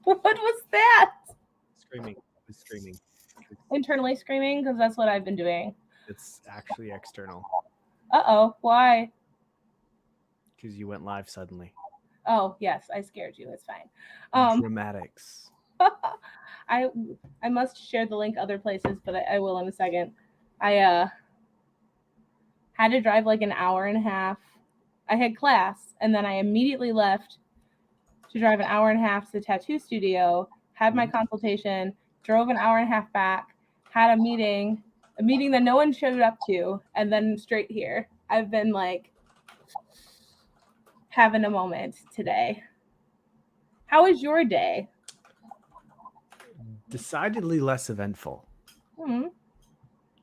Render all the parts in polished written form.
What was that? Screaming. It's screaming. Internally screaming because that's what I've been doing. It's actually external Uh-oh, why? because you went live suddenly. Oh, yes, I scared you. It's fine. Um, Dramatics. I I must share the link other places, but I will in a second. I had to drive like an hour and a half. I had class, and then I immediately left to drive an hour and a half to the tattoo studio, had my consultation, drove an hour and a half back, had a meeting that no one showed up to, and then straight here. I've been like having a moment today. How was your day? Decidedly less eventful. Hmm.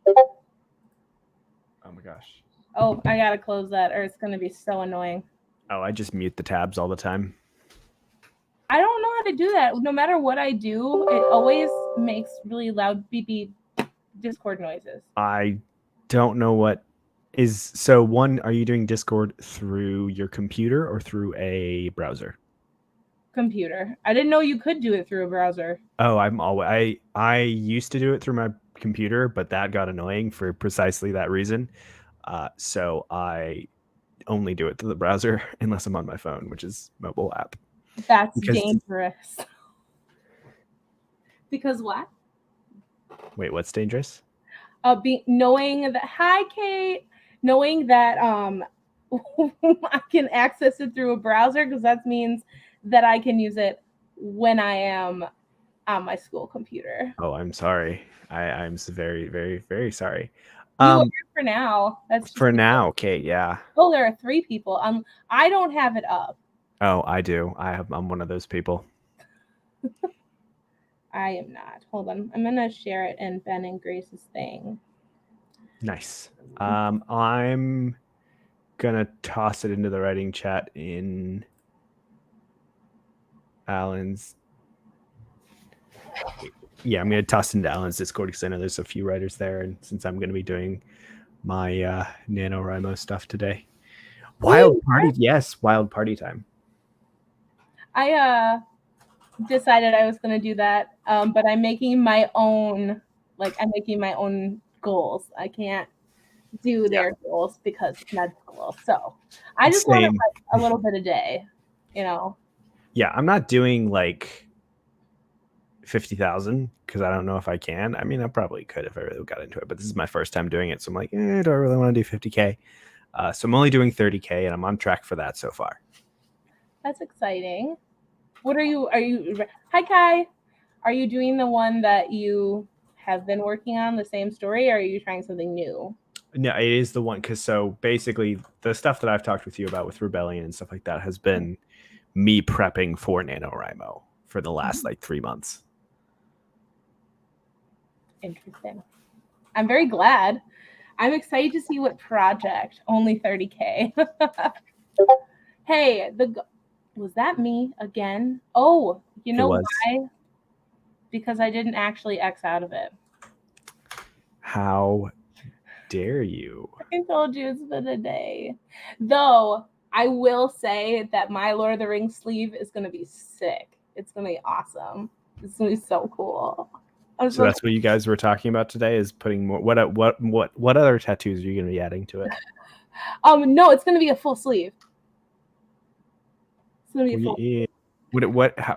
Oh my gosh. Oh, I gotta close that, or it's gonna be so annoying. Oh, I just mute the tabs all the time. I don't know how to do that. No matter what I do, it always makes really loud beep beep Discord noises. I don't know what is so one, are you doing Discord through your computer or through a browser? Computer. I didn't know you could do it through a browser. Oh, I used to do it through my computer, but that got annoying for precisely that reason. So I only do it through the browser unless I'm on my phone, which is mobile app. That's Because dangerous. Because what? wait, what's dangerous? Knowing that, hi Kate, knowing that I can access it through a browser because that means that I can use it when I am on my school computer. Oh, I'm sorry. I'm very, very, very sorry. You are Um, for now. That's just for now, okay, yeah. oh, there are three people. I don't have it up. Oh, I do. I'm one of those people. I am not. Hold on. I'm gonna share it in Ben and Grace's thing. Nice. I'm gonna toss it into the writing chat in Alan's. Yeah, I'm gonna toss it into Alan's Discord because I know there's a few writers there, and since I'm gonna be doing my NaNoWriMo stuff today. Wild party, yes, wild party time. I decided I was gonna do that, but I'm making my own. Like I'm making my own goals. I can't do their goals because it's med school. So I just wanted Same. like a little bit a day, you know. Yeah, I'm not doing like 50,000 because I don't know if I can. I mean, I probably could if I really got into it, but this is my first time doing it, so I'm like, do I really want to do 50K? So I'm only doing 30K, and I'm on track for that so far. That's exciting. What are you? Are you? Hi, Kai. Are you doing the one that you have been working on, the same story, or are you trying something new? No, it is the one because so basically the stuff that I've talked with you about with Rebellion and stuff like that has been me prepping for NaNoWriMo for the last like 3 months. Interesting. I'm very glad. I'm excited to see what project. Only 30K. Hey, was that me again? Oh, you know why? Because I didn't actually X out of it. How dare you? I told you it's been a day. Though I will say that my Lord of the Rings sleeve is gonna be sick. It's gonna be awesome. It's gonna be so cool. So that's what you guys were talking about today is putting more what other tattoos are you going to be adding to it? No, it's gonna be a full sleeve. It's gonna be a full sleeve.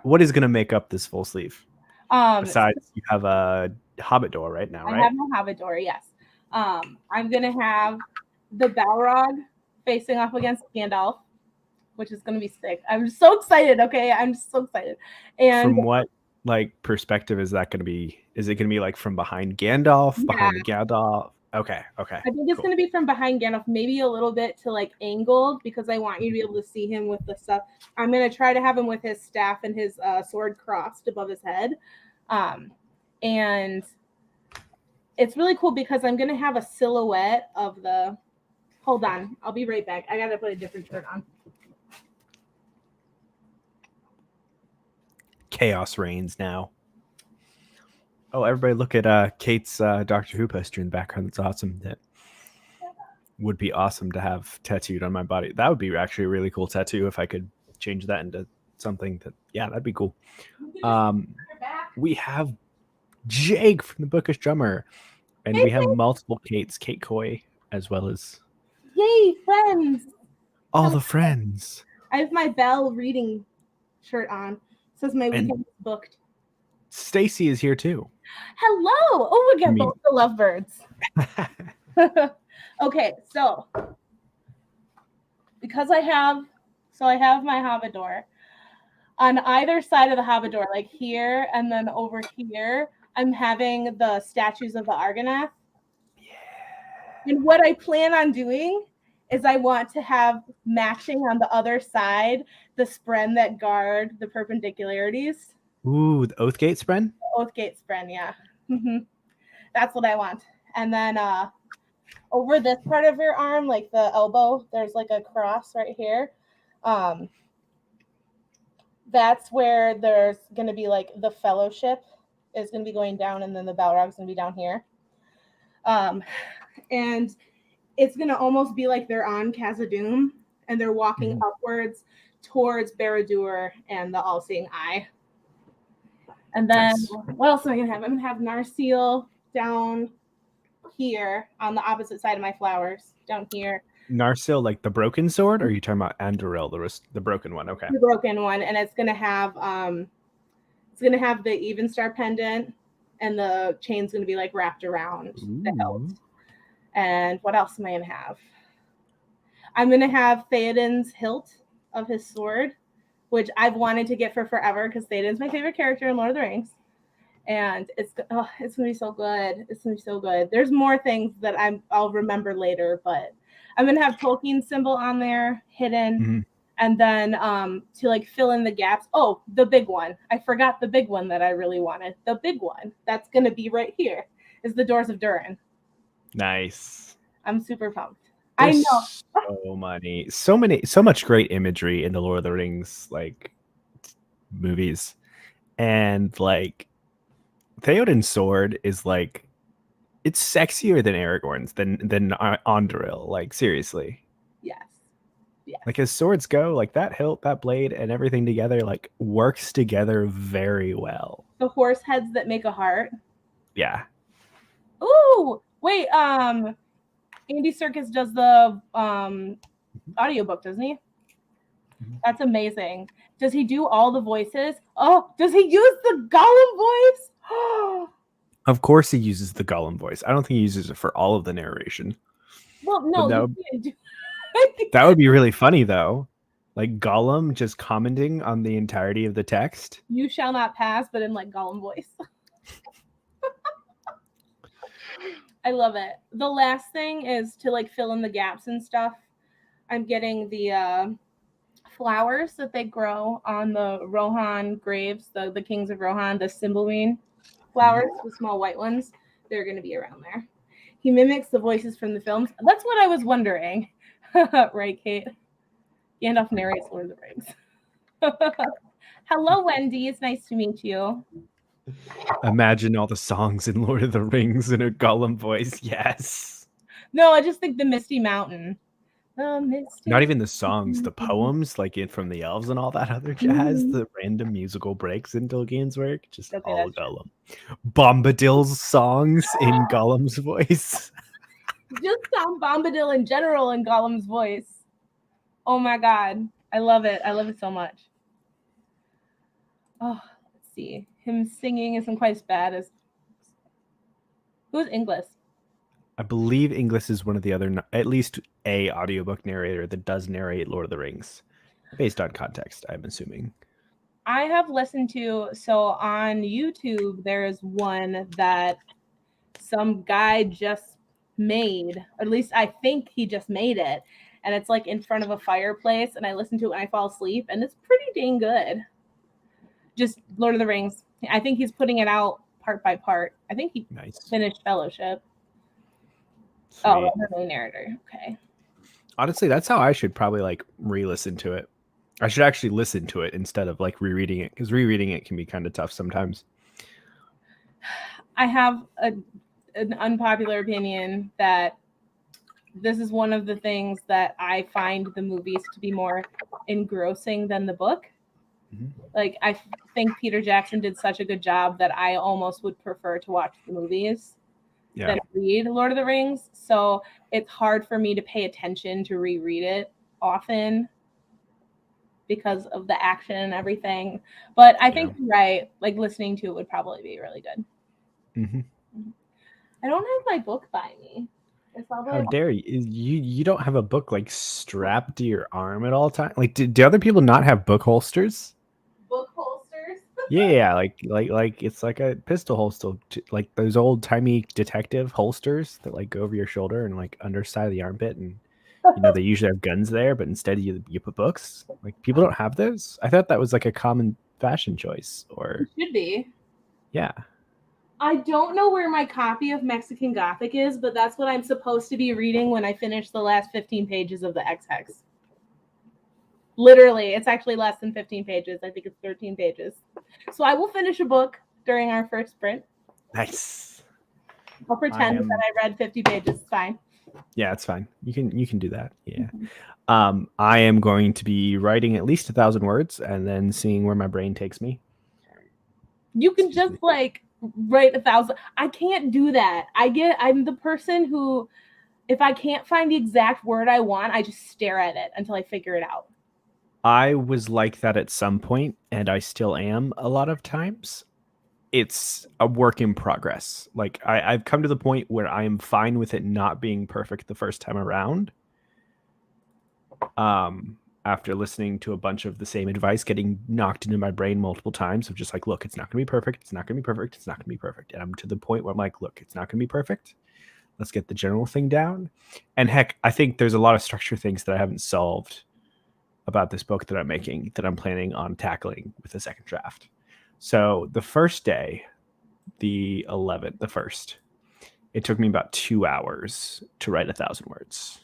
What is going to make up this full sleeve? Besides, you have a Hobbit door right now, right? I have my Hobbit door, yes. I'm gonna have the Balrog facing off against Gandalf, which is gonna be sick. I'm so excited. Okay, I'm just so excited. And from what like perspective is that going to be? Is it going to be like from behind Gandalf, behind the Gandalf? Okay. I think it's gonna be from behind Gandalf, maybe a little bit to like angled because I want you to be able to see him with the stuff. I'm gonna try to have him with his staff and his sword crossed above his head, and it's really cool because I'm gonna have a silhouette of the. Hold on, I'll be right back. I gotta put a different shirt on. Chaos reigns now. Oh, everybody look at Kate's Doctor Who poster in the background. That's awesome. That would be awesome to have tattooed on my body. That would be actually a really cool tattoo if I could change that into something that'd be cool. We have Jake from the Bookish Drummer, and we have multiple Kates, Kate Coy, as well as Yay, friends! all the friends. I have my Belle reading shirt on. It says my weekend is booked. Stacy is here too. Hello! Oh, we got both the lovebirds. Okay, so because I have my Havador. On either side of the Havador, like here and then over here, I'm having the statues of the Argonath. Yeah. And what I plan on doing is I want to have matching on the other side the spren that guard the perpendicularities. Ooh, the Oathgate spren? Oathgate spren, yeah. That's what I want. And then over this part of your arm, like the elbow, there's like a cross right here. That's where there's going to be like the fellowship is going to be going down, and then the Balrog's going to be down here. And it's going to almost be like they're on Khazad-dûm, and they're walking upwards towards Barad-dûr and the All-Seeing Eye. And then what else am I going to have? I'm going to have Narsil down here on the opposite side of my flowers, down here. Narsil, like the broken sword, or are you talking about Andoril, the broken one? Okay. The broken one, and it's gonna have the even star pendant, and the chain's gonna be like wrapped around the hilt. And what else am I gonna have? I'm gonna have Theoden's hilt of his sword, which I've wanted to get for forever because Theoden's my favorite character in Lord of the Rings. And it's gonna be so good. It's gonna be so good. There's more things that I'll remember later, but I'm gonna have Tolkien's symbol on there hidden, and then to like fill in the gaps. Oh, the big one! I forgot the big one that I really wanted. The big one that's gonna be right here is the Doors of Durin. Nice. I'm super pumped. There's so much great imagery in the Lord of the Rings like movies, and like Theoden's sword is like, it's sexier than Aragorn's, than Andoril. Like, seriously. Yes. Like, as swords go, like that hilt, that blade, and everything together, like, works together very well. The horse heads that make a heart. Yeah. Ooh, wait. Andy Serkis does the audiobook, doesn't he? That's amazing. Does he do all the voices? Oh, does he use the Gollum voice? Of course he uses the Gollum voice. I don't think he uses it for all of the narration. Well, no. That would be really funny, though. Like Gollum just commenting on the entirety of the text. You shall not pass, but in like Gollum voice. I love it. The last thing is to like fill in the gaps and stuff. I'm getting the flowers that they grow on the Rohan graves, the kings of Rohan, the Cymbeline flowers, the small white ones. They're going to be around there. He mimics the voices from the films. That's what I was wondering. Right, Kate? Gandalf narrates Lord of the Rings. Hello, Wendy. It's nice to meet you. Imagine all the songs in Lord of the Rings in a Gollum voice. Yes. No, I just think the Misty Mountain. Not even the songs, the poems, like from the elves and all that other jazz, the random musical breaks in Tolkien's work, just all Gollum. Bombadil's songs in Gollum's voice. Just sound Bombadil in general in Gollum's voice. Oh my god. I love it. I love it so much. Oh, let's see. Him singing isn't quite as bad as... Who's Inglis? I believe Inglis is one of the other, at least a audiobook narrator that does narrate Lord of the Rings, based on context, I'm assuming. I have listened to, so on YouTube, there is one that some guy just made, or at least I think he just made it, and it's like in front of a fireplace, and I listen to it and I fall asleep, and it's pretty dang good. Just Lord of the Rings. I think he's putting it out part by part. I think he finished Fellowship. Sweet. Oh, the main narrator. Okay. Honestly, that's how I should probably like re-listen to it. I should actually listen to it instead of like rereading it, because rereading it can be kind of tough sometimes. I have an unpopular opinion that this is one of the things that I find the movies to be more engrossing than the book. Like, I think Peter Jackson did such a good job that I almost would prefer to watch the movies than read Lord of the Rings. So it's hard for me to pay attention to reread it often because of the action and everything. But I think you're right. Like, listening to it would probably be really good. I don't have my book by me. How dare you? You don't have a book like strapped to your arm at all time? Like, do other people not have book holsters? Book holsters? Yeah, like it's like a pistol holster, like those old timey detective holsters that like go over your shoulder and like underside of the armpit, and they usually have guns there, but instead you put books. Like, people don't have those. I thought that was like a common fashion choice, or it should be. Yeah. I don't know where my copy of Mexican Gothic is, but that's what I'm supposed to be reading when I finish the last 15 pages of the X-Hex. Literally, it's actually less than 15 pages. I think it's 13 pages. So I will finish a book during our first sprint. Nice. I'll pretend that I read 50 pages. It's fine. Yeah, it's fine. You can do that. Yeah. I am going to be writing at least 1,000 words and then seeing where my brain takes me. You can just like write 1,000. I can't do that. I'm the person who, if I can't find the exact word I want, I just stare at it until I figure it out. I was like that at some point, and I still am a lot of times. It's a work in progress. Like, I've come to the point where I am fine with it not being perfect the first time around. After listening to a bunch of the same advice getting knocked into my brain multiple times of just like, look, it's not going to be perfect. It's not going to be perfect. It's not going to be perfect. And I'm to the point where I'm like, look, it's not going to be perfect. Let's get the general thing down. And heck, I think there's a lot of structure things that I haven't solved about this book that I'm making that I'm planning on tackling with the second draft. So the first day, the 11th, the first, it took me about 2 hours to write 1,000 words.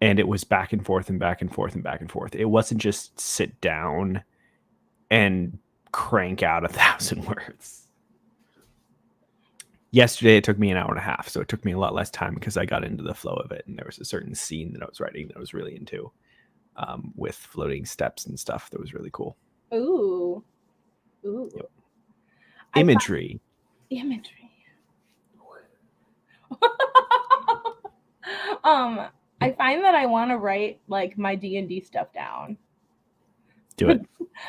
And it was back and forth and back and forth and back and forth. It wasn't just sit down and crank out 1,000 words. Yesterday, it took me an hour and a half. So it took me a lot less time because I got into the flow of it. And there was a certain scene that I was writing that I was really into, with floating steps and stuff that was really cool. Ooh. Yep. Imagery. I find that I want to write like my D&D stuff down. Do it.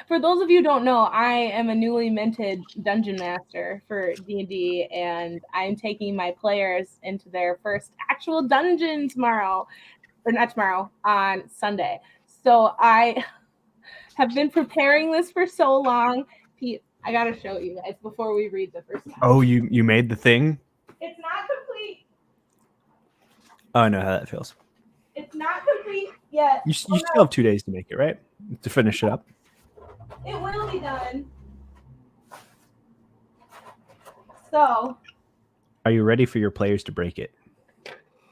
For those of you who don't know, I am a newly minted dungeon master for D&D, and I'm taking my players into their first actual dungeon on Sunday. So I have been preparing this for so long. Pete, I gotta show you guys before we read the first time. Oh, you made the thing? It's not complete. Oh, I know how that feels. It's not complete yet. You still have 2 days to make it, right? To finish it up. It will be done. So, are you ready for your players to break it?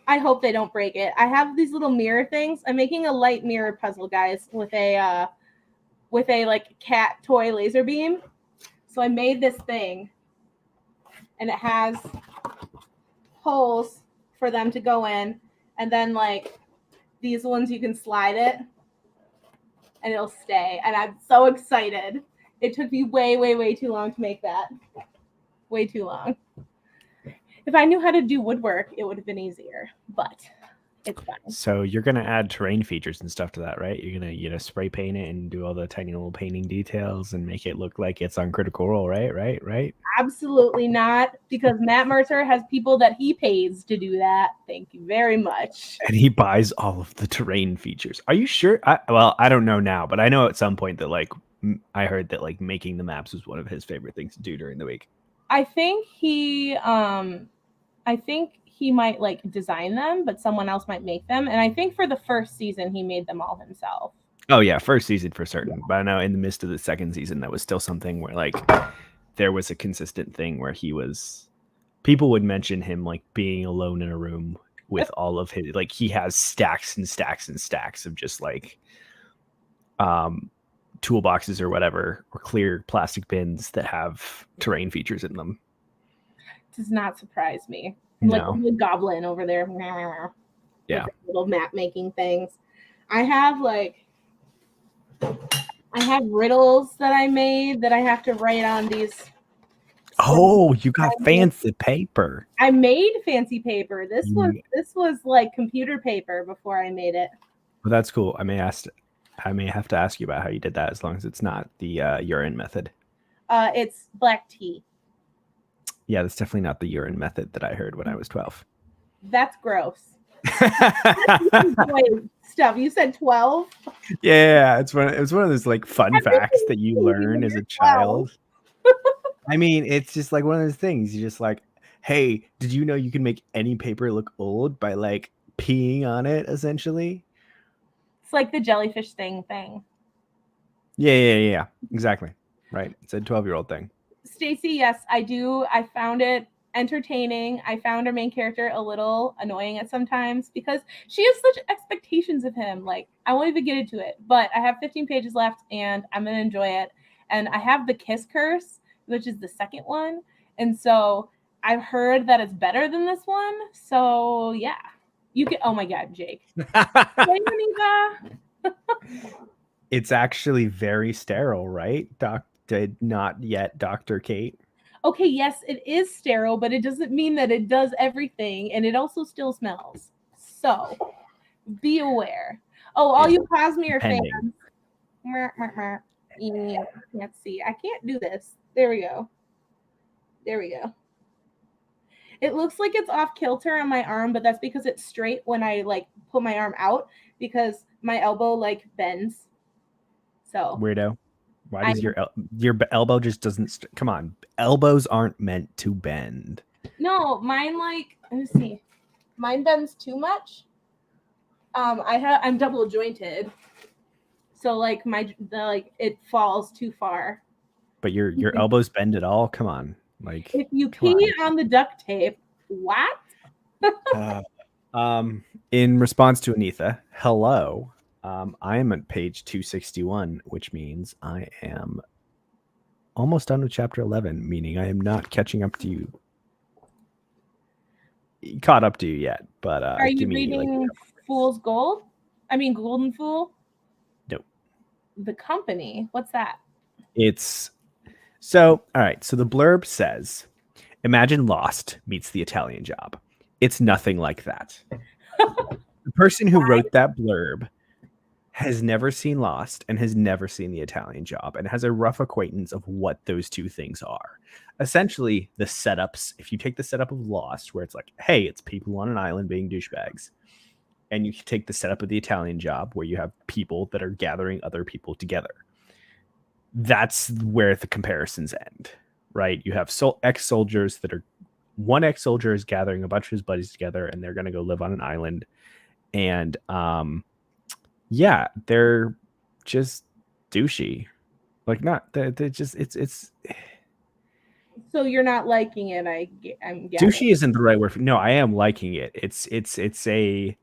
I hope they don't break it. I have these little mirror things. I'm making a light mirror puzzle, guys, with a like cat toy laser beam. So I made this thing, and it has holes for them to go in, and then like these ones you can slide it and it'll stay. And I'm so excited. It took me way too long to make that. Way too long. If I knew how to do woodwork, it would have been easier, but it's fine. So you're gonna add terrain features and stuff to that, right? You're gonna spray paint it and do all the tiny little painting details and make it look like it's on Critical Role, right? Absolutely not, because Matt Mercer has people that he pays to do that. Thank you very much. And he buys all of the terrain features. Are you sure? I don't know now, but I know at some point that like I heard that like making the maps was one of his favorite things to do during the week. I think he might like design them, but someone else might make them. And I think for the first season, he made them all himself. Oh yeah, first season for certain. Yeah. But I know in the midst of the second season, that was still something where like there was a consistent thing where people would mention him like being alone in a room with all of his, like he has stacks and stacks and stacks of just like toolboxes or whatever, or clear plastic bins that have terrain features in them. Does not surprise me. No. Like the goblin over there. Yeah. Little map making things. I have like I have riddles that I made that I have to write on these. Oh, you got fancy paper. I made fancy paper. This was like computer paper before I made it. Well, that's cool. I may have to ask you about how you did that, as long as it's not the urine method. It's black tea. Yeah, that's definitely not the urine method that I heard when I was 12. That's gross. Stuff. You said 12? Yeah, it was one of those like fun facts that you learn as a child. I mean, it's just like one of those things. You're just like, hey, did you know you can make any paper look old by like peeing on it, essentially? It's like the jellyfish thing. Yeah. Exactly. Right. It's a 12-year-old thing. Stacy, yes, I do. I found it entertaining. I found our main character a little annoying at sometimes because she has such expectations of him. Like, I won't even get into it, but I have 15 pages left and I'm going to enjoy it. And I have the kiss curse, which is the second one. And so I've heard that it's better than this one. So yeah, you can. Oh my God, Jake. Hey, It's actually very sterile, right? Not yet, Dr. Kate. Okay, yes, it is sterile, but it doesn't mean that it does everything, and it also still smells. So be aware. Oh, all you Cosmere fans. Can't see. I can't do this. There we go. It looks like it's off kilter on my arm, but that's because it's straight when I like put my arm out because my elbow like bends. So weirdo. Why does your elbow just doesn't? Come on, elbows aren't meant to bend. No, mine like let me see. Mine bends too much. I'm double jointed, so like it falls too far. But your elbows bend at all? Come on, like if you pee on the duct tape, what? In response to Anitha, hello. I am at page 261, which means I am almost done with chapter 11, meaning I am not catching up to you. Caught up to you yet, but are you reading Fool's Gold? I mean Golden Fool? Nope. The Company. What's that? It's so all right. So the blurb says, "Imagine Lost meets the Italian Job." It's nothing like that. The person who wrote that blurb has never seen Lost and has never seen the Italian Job and has a rough acquaintance of what those two things are. Essentially, the setups, if you take the setup of Lost, where it's like, hey, it's people on an island being douchebags, and you take the setup of the Italian Job, where you have people that are gathering other people together, that's where the comparisons end, right? You have ex-soldiers that are, one ex-soldier is gathering a bunch of his buddies together, and they're going to go live on an island. And yeah, they're just douchey. Like, not they're just it's so you're not liking it. I'm guessing. Douchey isn't the right word no, I am liking it. It's a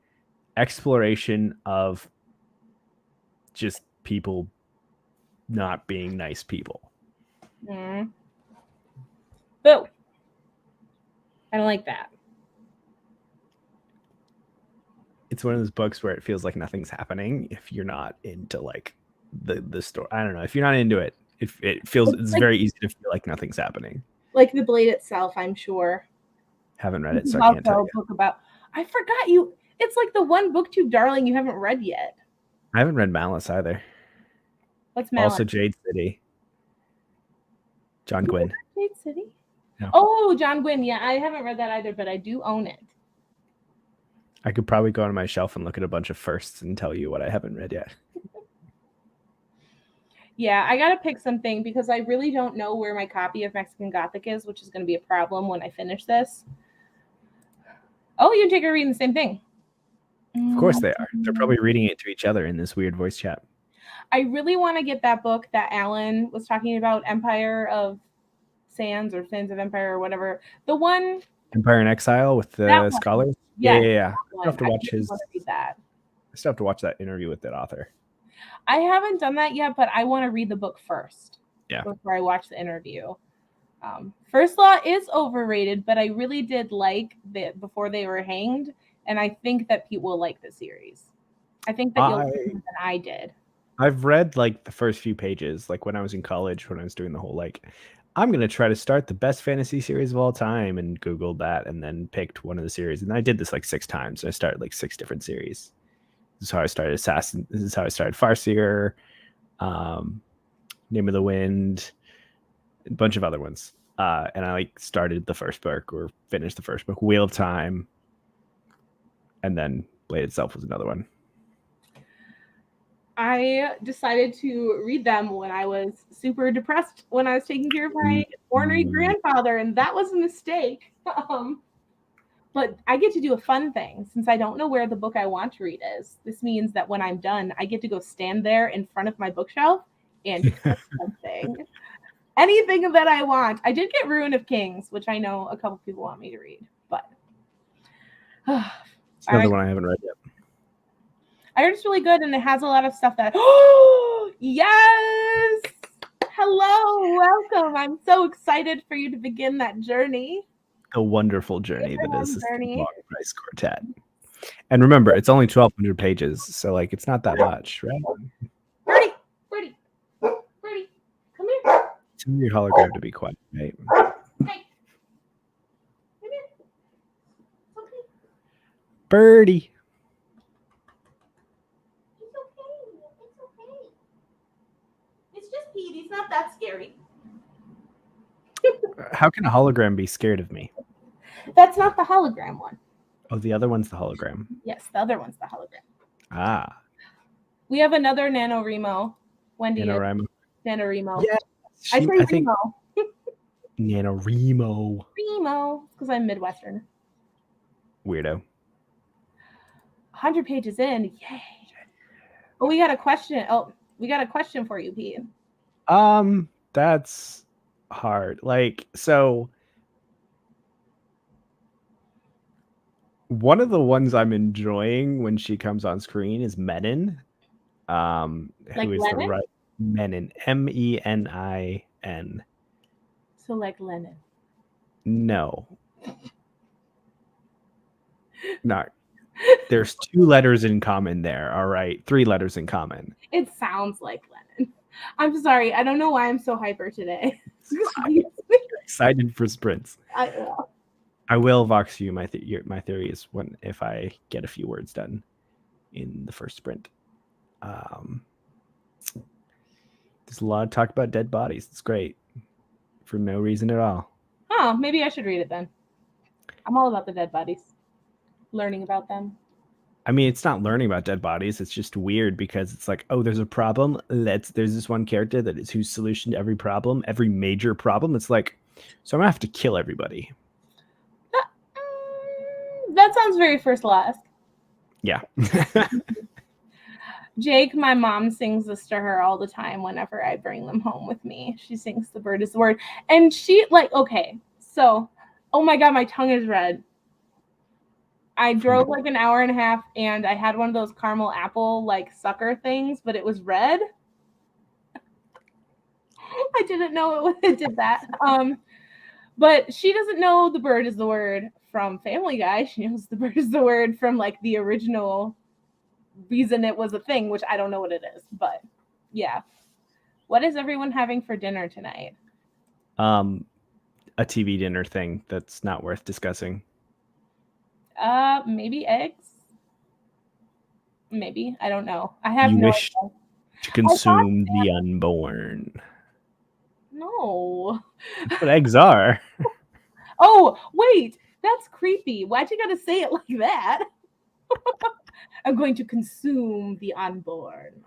exploration of just people not being nice people. Boo. I don't like that. It's one of those books where it feels like nothing's happening if you're not into like the story. I don't know. If you're not into it, it feels it's like, very easy to feel like nothing's happening. Like the Blade itself, I'm sure. Haven't read it, so I can't tell you. Book about. I forgot you. It's like the one booktube darling you haven't read yet. I haven't read Malice either. What's Malice? Also Jade City. John Gwynne. Jade City? No. Oh, John Gwynne. Yeah, I haven't read that either, but I do own it. I could probably go on my shelf and look at a bunch of firsts and tell you what I haven't read yet. Yeah, I got to pick something because I really don't know where my copy of Mexican Gothic is, which is going to be a problem when I finish this. Oh, you and Jake are reading the same thing. Of course they are. They're probably reading it to each other in this weird voice chat. I really want to get that book that Alan was talking about, Empire of Sands or Sands of Empire or whatever. The one... Empire in Exile with the scholars? Yeah. I still have to watch I still have to watch that interview with that author. I haven't done that yet, but I want to read the book first. Yeah. Before I watch the interview. First Law is overrated, but I really did like that Before They Were Hanged, and I think that people will like the series. I think that you'll like it more than I did. I've read like the first few pages, like when I was in college, when I was doing the whole like, I'm gonna try to start the best fantasy series of all time, and Googled that, and then picked one of the series, and I did this like 6 times. I started like 6 different series. This is how I started Assassin. This is how I started Farseer, Name of the Wind, a bunch of other ones. And I like started the first book or finished the first book, Wheel of Time, and then Blade itself was another one. I decided to read them when I was super depressed when I was taking care of my ornery grandfather, and that was a mistake. But I get to do a fun thing since I don't know where the book I want to read is. This means that when I'm done, I get to go stand there in front of my bookshelf and pick something. Anything that I want. I did get Ruin of Kings, which I know a couple people want me to read, but It's another one I haven't read yet. I heard it's really good, and it has a lot of stuff that. Oh yes! Hello, welcome. I'm so excited for you to begin that journey. A wonderful journey that is the Long Price Quartet. And remember, it's only 1,200 pages, so like it's not that much, right? Birdie, come here. Tell your hologram to be quiet, right? Hey, come here. It's okay. Birdie. It's okay. It's okay. It's just Pete. He's not that scary. How can a hologram be scared of me? That's not the hologram one. Oh, the other one's the hologram. Yes, the other one's the hologram. Ah. We have another NaNoWriMo. Wendy. NaNoWriMo. Yeah. I think Remo. NaNoWriMo. Remo. Because I'm Midwestern. Weirdo. 100 pages in. Yay. Oh, we got a question. Oh, we got a question for you, Pete. That's hard. Like, so one of the ones I'm enjoying when she comes on screen is Menin. Like who is Lenin? the right Menin? MENIN. So like Lenin. No. Not. There's 2 letters in common there. All right. 3 letters in common. It sounds like Lenin. I'm sorry. I don't know why I'm so hyper today. Excited for sprints. I will vox you. My theory is if I get a few words done in the first sprint. There's a lot of talk about dead bodies. It's great for no reason at all. Oh, maybe I should read it then. I'm all about the dead bodies. Learning about them. I mean, it's not learning about dead bodies. It's just weird because it's like, oh, there's a problem. There's this one character that is whose solution to every problem, every major problem. It's like, so I'm gonna have to kill everybody. That sounds very First Last. Yeah. Jake, my mom sings this to her all the time whenever I bring them home with me. She sings The Bird is the Word. And she, like, okay, so, oh my God, my tongue is red. I drove like an hour and a half, and I had one of those caramel apple, like, sucker things, but it was red. I didn't know it did that. But she doesn't know The Bird is the Word from Family Guy. She knows The Bird is the Word from, like, the original reason it was a thing, which I don't know what it is, but yeah. What is everyone having for dinner tonight? A TV dinner thing that's not worth discussing. Maybe eggs. Maybe, I don't know. I have you no wish idea. to consume the unborn. No. That's what eggs are. Oh, wait, that's creepy. Why'd you gotta say it like that? I'm going to consume the unborn.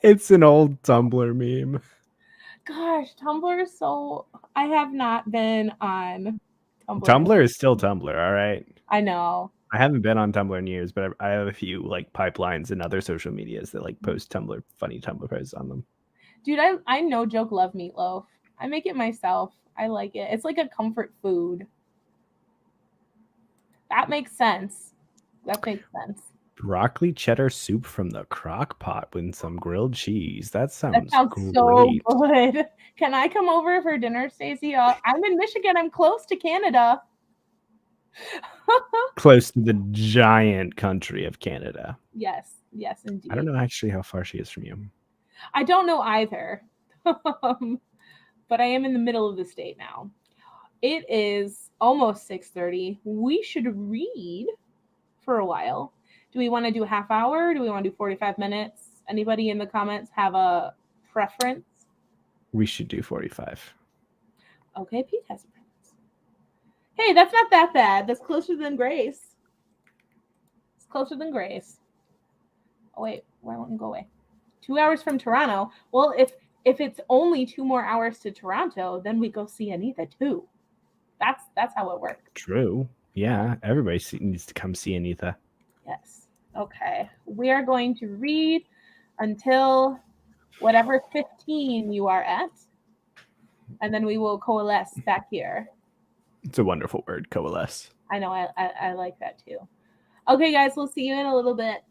It's an old Tumblr meme. Gosh, Tumblr is so... I have not been on Tumblr. Tumblr is still Tumblr, all right? I know. I haven't been on Tumblr in years, but I have a few like pipelines and other social medias that like post funny Tumblr posts on them. Dude, I no joke love meatloaf. I make it myself. I like it. It's like a comfort food. That makes sense. Broccoli cheddar soup from the crock pot with some grilled cheese. That sounds great. So good. Can I come over for dinner, Stacey? I'm in Michigan. I'm close to Canada. Close to the giant country of Canada. Yes, indeed. I don't know actually how far she is from you. I don't know either. But I am in the middle of the state now. It is almost 6:30. We should read for a while. Do we want to do a half hour? Do we want to do 45 minutes? Anybody in the comments have a preference? We should do 45. Okay, Pete has a preference. Hey, that's not that bad. That's closer than Grace. It's closer than Grace. Oh wait, why won't you go away? 2 hours from Toronto. Well, if it's only 2 more hours to Toronto, then we go see Anita too. That's how it works. True. Yeah, everybody needs to come see Anita. Yes. Okay. We are going to read until whatever 15 you are at, and then we will coalesce back here. It's a wonderful word, coalesce. I know, I like that too. Okay, guys, we'll see you in a little bit.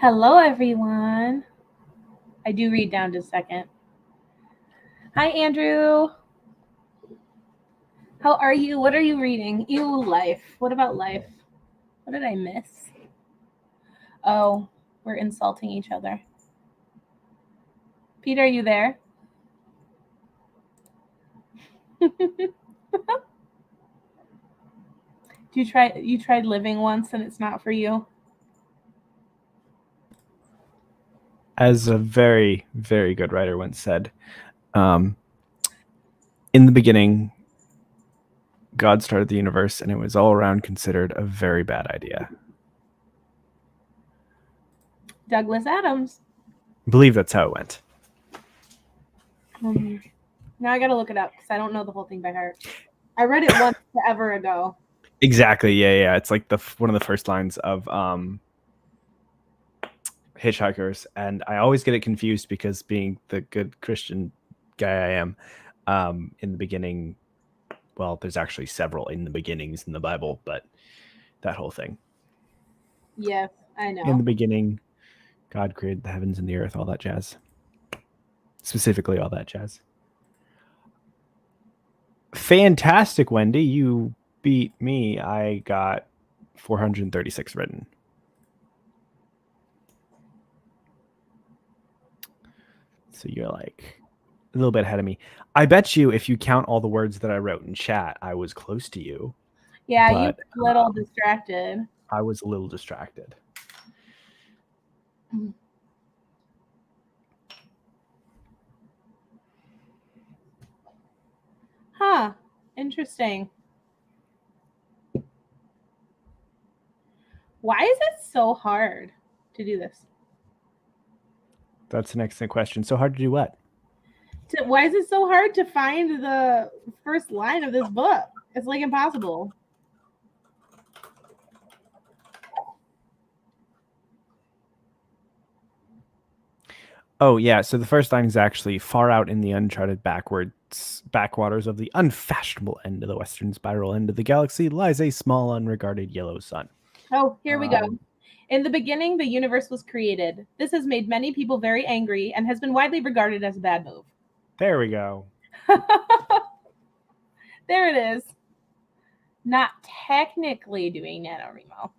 Hello, everyone. I do read down just a second. Hi, Andrew. How are you? What are you reading? Ew, life. What about life? What did I miss? Oh, we're insulting each other. Pete, are you there? You tried living once and it's not for you? As a very, very good writer once said, in the beginning, God started the universe, and it was all around considered a very bad idea. Douglas Adams. I believe that's how it went. Now I gotta look it up because I don't know the whole thing by heart. I read it once forever ago. Exactly. Yeah. It's like one of the first lines of Hitchhikers, and I always get it confused because being the good Christian guy I am, in the beginning, well, there's actually several in the beginnings in the Bible, but that whole thing. Yes, I know. In the beginning, God created the heavens and the earth, all that jazz. Specifically, all that jazz. Fantastic, Wendy. You beat me. I got 436 written. So you're like a little bit ahead of me. I bet you if you count all the words that I wrote in chat, I was close to you. Yeah, you were a little distracted. I was a little distracted. Huh. Interesting. Why is it so hard to do this? That's an excellent question. So hard to do what? Why is it so hard to find the first line of this book? It's like impossible. Oh, yeah. So the first line is actually far out in the uncharted backwaters of the unfashionable end of the western spiral end of the galaxy lies a small, unregarded yellow sun. Oh, here we go. In the beginning, the universe was created. This has made many people very angry and has been widely regarded as a bad move. There we go. There it is. Not technically doing NaNoWriMo.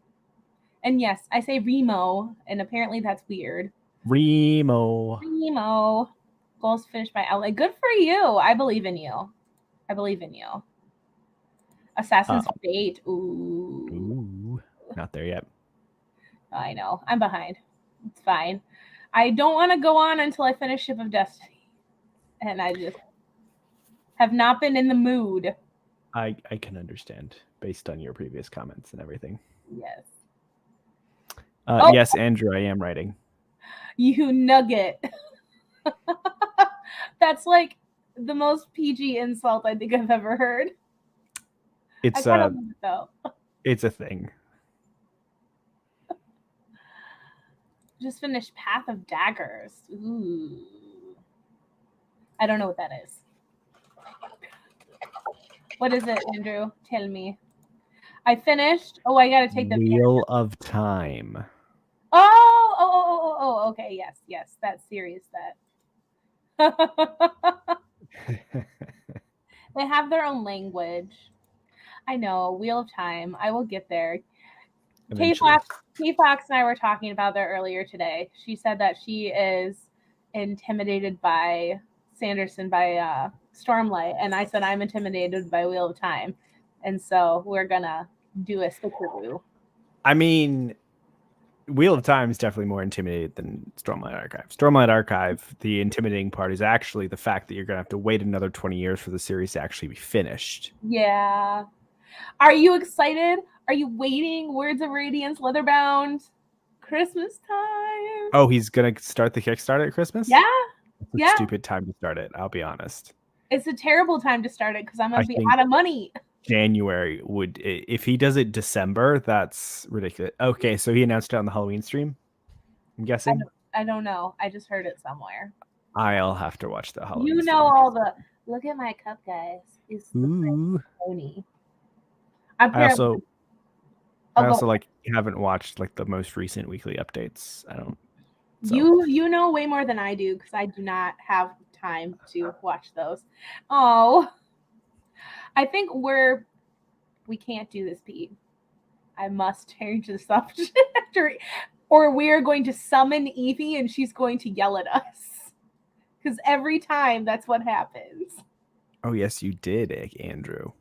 And yes, I say Remo, and apparently that's weird. Remo. Goals finished by LA. Good for you. I believe in you. I believe in you. Assassin's Fate. Ooh. Not there yet. I know. I'm behind. It's fine. I don't want to go on until I finish Ship of Destiny. And I just have not been in the mood. I can understand based on your previous comments and everything. Yes. Yes, Andrew, I am writing. You nugget. That's like the most PG insult I think I've ever heard. It's I kind of love it though. It's a thing. Just finished Path of Daggers. Ooh. I don't know what that is. What is it, Andrew? Tell me. I finished. Oh, I gotta take the Wheel of Time. Oh, okay, yes, that series that. They have their own language. I know, Wheel of Time. I will get there. K Fox and I were talking about that earlier today. She said that she is intimidated by Sanderson by Stormlight, and I said I'm intimidated by Wheel of Time, and so we're gonna do a stick review. I mean, Wheel of Time is definitely more intimidated than Stormlight Archive. Stormlight Archive, the intimidating part is actually the fact that you're going to have to wait another 20 years for the series to actually be finished. Yeah. Are you excited? Are you waiting? Words of Radiance, Leatherbound, Christmas time. Oh, he's going to start the Kickstarter at Christmas? Yeah. It's a stupid time to start it, I'll be honest. It's a terrible time to start it because I'm going to be out of money. January would, if he does it December, that's ridiculous. Okay, so he announced it on the Halloween stream, I'm guessing? I don't know. I just heard it somewhere. I'll have to watch the Halloween stream. All the, look at my cup, guys. It's the pony. I also, I also like haven't watched like the most recent weekly updates. I don't. So. You know way more than I do because I do not have time to watch those. Oh, I think we can't do this, Pete. I must change the subject, or we are going to summon Evie and she's going to yell at us. Because every time that's what happens. Oh yes, you did, Andrew.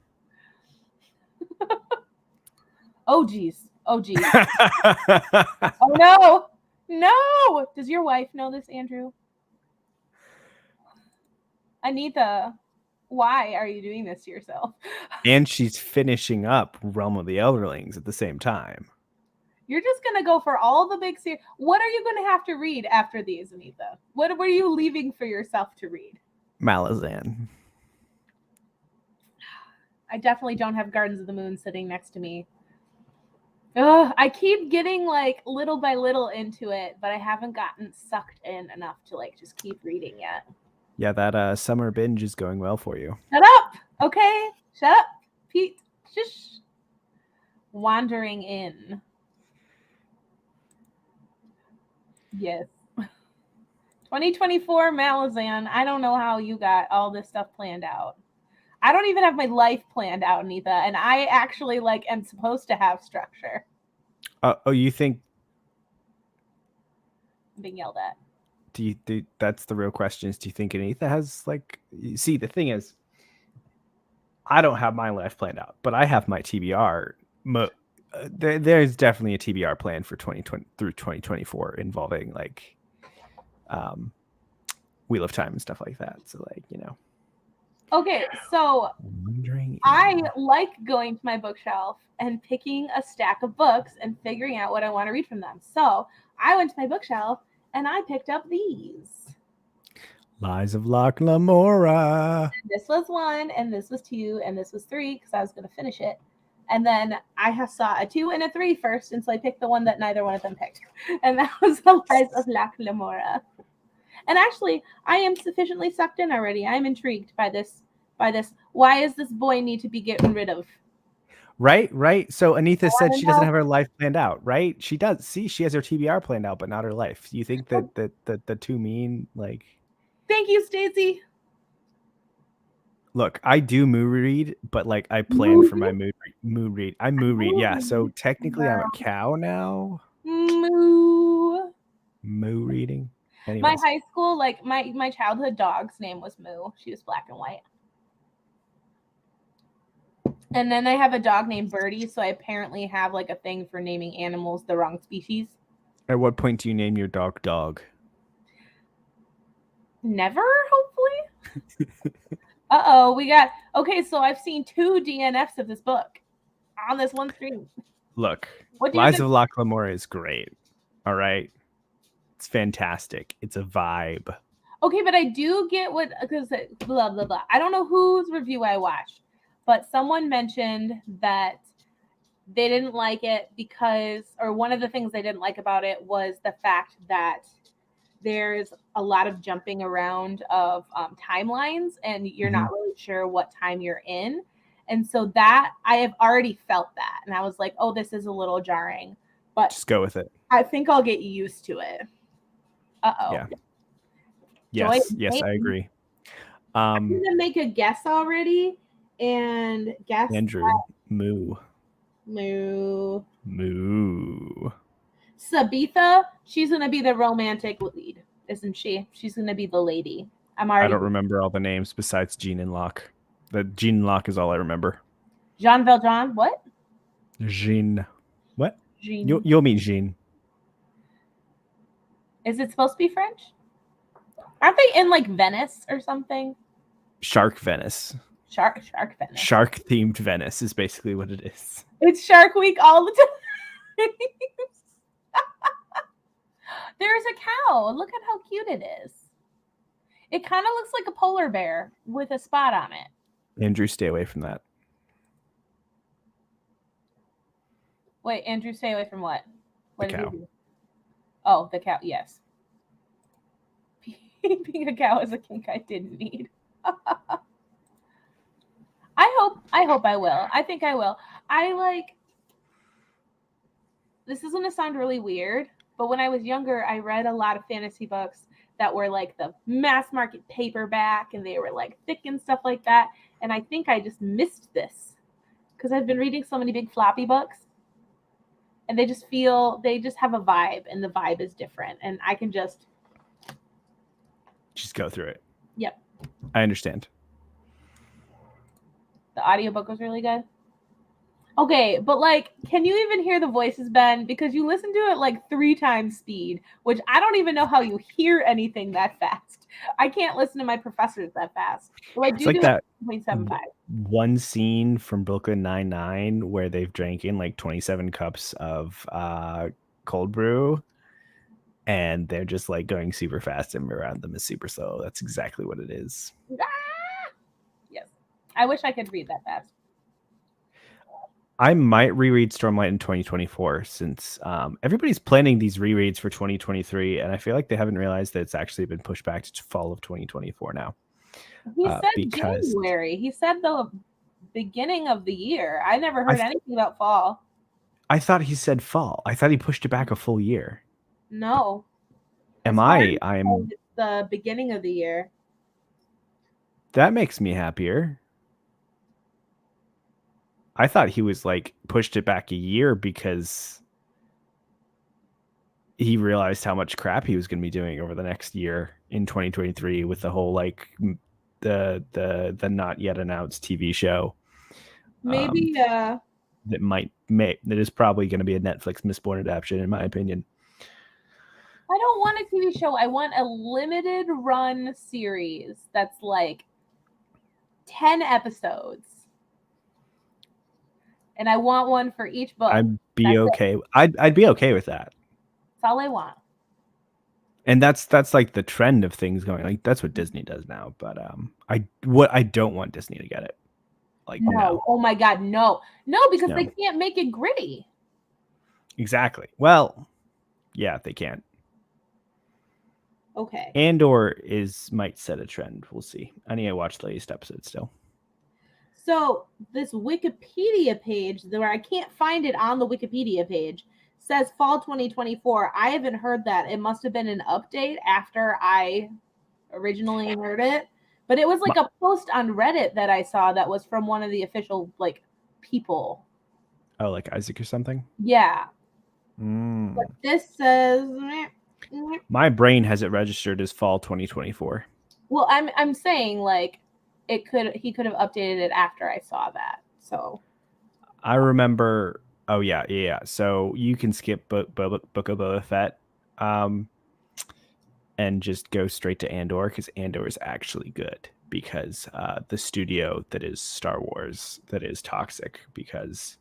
Oh geez. Oh geez. Oh no. No. Does your wife know this, Andrew? Anita, why are you doing this to yourself? And she's finishing up Realm of the Elderlings at the same time. You're just going to go for all the big series. What are you going to have to read after these, Anita? What were you leaving for yourself to read? Malazan. I definitely don't have Gardens of the Moon sitting next to me. Ugh, I keep getting like little by little into it, but I haven't gotten sucked in enough to like just keep reading yet. Yeah, that summer binge is going well for you. Shut up! Okay, shut up, Pete. Shush. Wandering in. Yes. 2024 Malazan. I don't know how you got all this stuff planned out. I don't even have my life planned out, Anita, and I actually like am supposed to have structure. Oh, you think? I'm being yelled at. That's the real question? Is do you think Anita has like? See, the thing is, I don't have my life planned out, but I have my TBR. There's definitely a TBR plan for 2020 through 2024 involving like, Wheel of Time and stuff like that. So like, you know. Okay, so I like going to my bookshelf and picking a stack of books and figuring out what I want to read from them. So I went to my bookshelf and I picked up these. Lies of Loch Lamora. This was 1, and this was 2, and this was 3 because I was going to finish it. And then I saw a 2 and a 3 first, and so I picked the one that neither one of them picked. And that was the Lies of Loch Lamora. And actually, I am sufficiently sucked in already. I'm intrigued by this. Why does this boy need to be getting rid of? Right. So Anita said she doesn't have her life planned out, right? She does. See, she has her TBR planned out, but not her life. Do you think that the two mean like? Thank you, Stacey. Look, I do moo read, but like I plan for my moo read. I moo read, yeah. So technically, I'm a cow now. Moo reading. Anyways. My high school, like my childhood dog's name was Moo. She was black and white. And then I have a dog named Birdie, so I apparently have like a thing for naming animals the wrong species. At what point do you name your dog Dog? Never, hopefully. Uh-oh, okay, so I've seen 2 DNFs of this book on this one screen. Look, Lies of Loch Lamora is great. All right. It's fantastic. It's a vibe. Okay, but I do get because blah, blah, blah. I don't know whose review I watched, but someone mentioned that they didn't like it or one of the things they didn't like about it was the fact that there's a lot of jumping around of timelines and you're not really sure what time you're in. And so that I have already felt that. And I was like, oh, this is a little jarring, but just go with it. I think I'll get used to it. Uh-oh. Yeah. Yes, I agree. I'm going to make a guess already and guess. Andrew, Moo. Sabitha, she's going to be the romantic lead, isn't she? She's going to be the lady. I don't remember all the names besides Jean and Locke. The Jean and Locke is all I remember. Jean Valjean, what? Jean. What? Jean. You'll meet Jean. Is it supposed to be French? Aren't they in like Venice or something? Shark Venice. Shark Venice. Shark themed Venice is basically what it is. It's Shark Week all the time. There's a cow. Look at how cute it is. It kind of looks like a polar bear with a spot on it. Andrew, stay away from that. Wait, Andrew, stay away from what? The cow. Oh, the cow. Yes. Being a cow is a kink I didn't need. I hope I will. I think I will. I like this is going to sound really weird, but when I was younger, I read a lot of fantasy books that were like the mass market paperback, and they were like thick and stuff like that. And I think I just missed this because I've been reading so many big floppy books, and they just have a vibe, and the vibe is different, and I can just go through it. Yep. I understand. The audiobook was really good. Okay, but like, can you even hear the voices, Ben? Because you listen to it like 3 times speed, which I don't even know how you hear anything that fast. I can't listen to my professors that fast. So I do like do that 0.75. One scene from Brooklyn Nine-Nine where they've drank in like 27 cups of cold brew, and they're just like going super fast, and around them is super slow. That's exactly what it is. Yes. I wish I could read that fast. I might reread Stormlight in 2024 since everybody's planning these rereads for 2023, and I feel like they haven't realized that it's actually been pushed back to fall of 2024 now. He said January. He said the beginning of the year. I never heard anything about fall. I thought he said fall. I thought he pushed it back a full year. No. I'm the beginning of the year. That makes me happier. I thought he was like pushed it back a year because he realized how much crap he was going to be doing over the next year in 2023 with the whole like the not yet announced TV show. Maybe that is probably going to be a Netflix Mistborn adaptation, in my opinion. I don't want a TV show. I want a limited run series that's like 10 episodes. And I want one for each book. I'd be okay with that. That's all I want. And that's like the trend of things going. Like that's what Disney does now. But I don't want Disney to get it. Like no. Oh my God, no, because they can't make it gritty. Exactly. Well, yeah, they can't. Okay. Andor might set a trend. We'll see. I need to watch the latest episode still. So this Wikipedia page, where I can't find it on the Wikipedia page, says fall 2024. I haven't heard that. It must have been an update after I originally heard it. But it was like a post on Reddit that I saw that was from one of the official like people. Oh, like Isaac or something? Yeah. But this says my brain has it registered as fall 2024. Well, I'm saying like he could have updated it after I saw that. So I remember. Oh yeah. So you can skip Book of Boba Fett, and just go straight to Andor, because Andor is actually good, because the studio that is Star Wars that is toxic because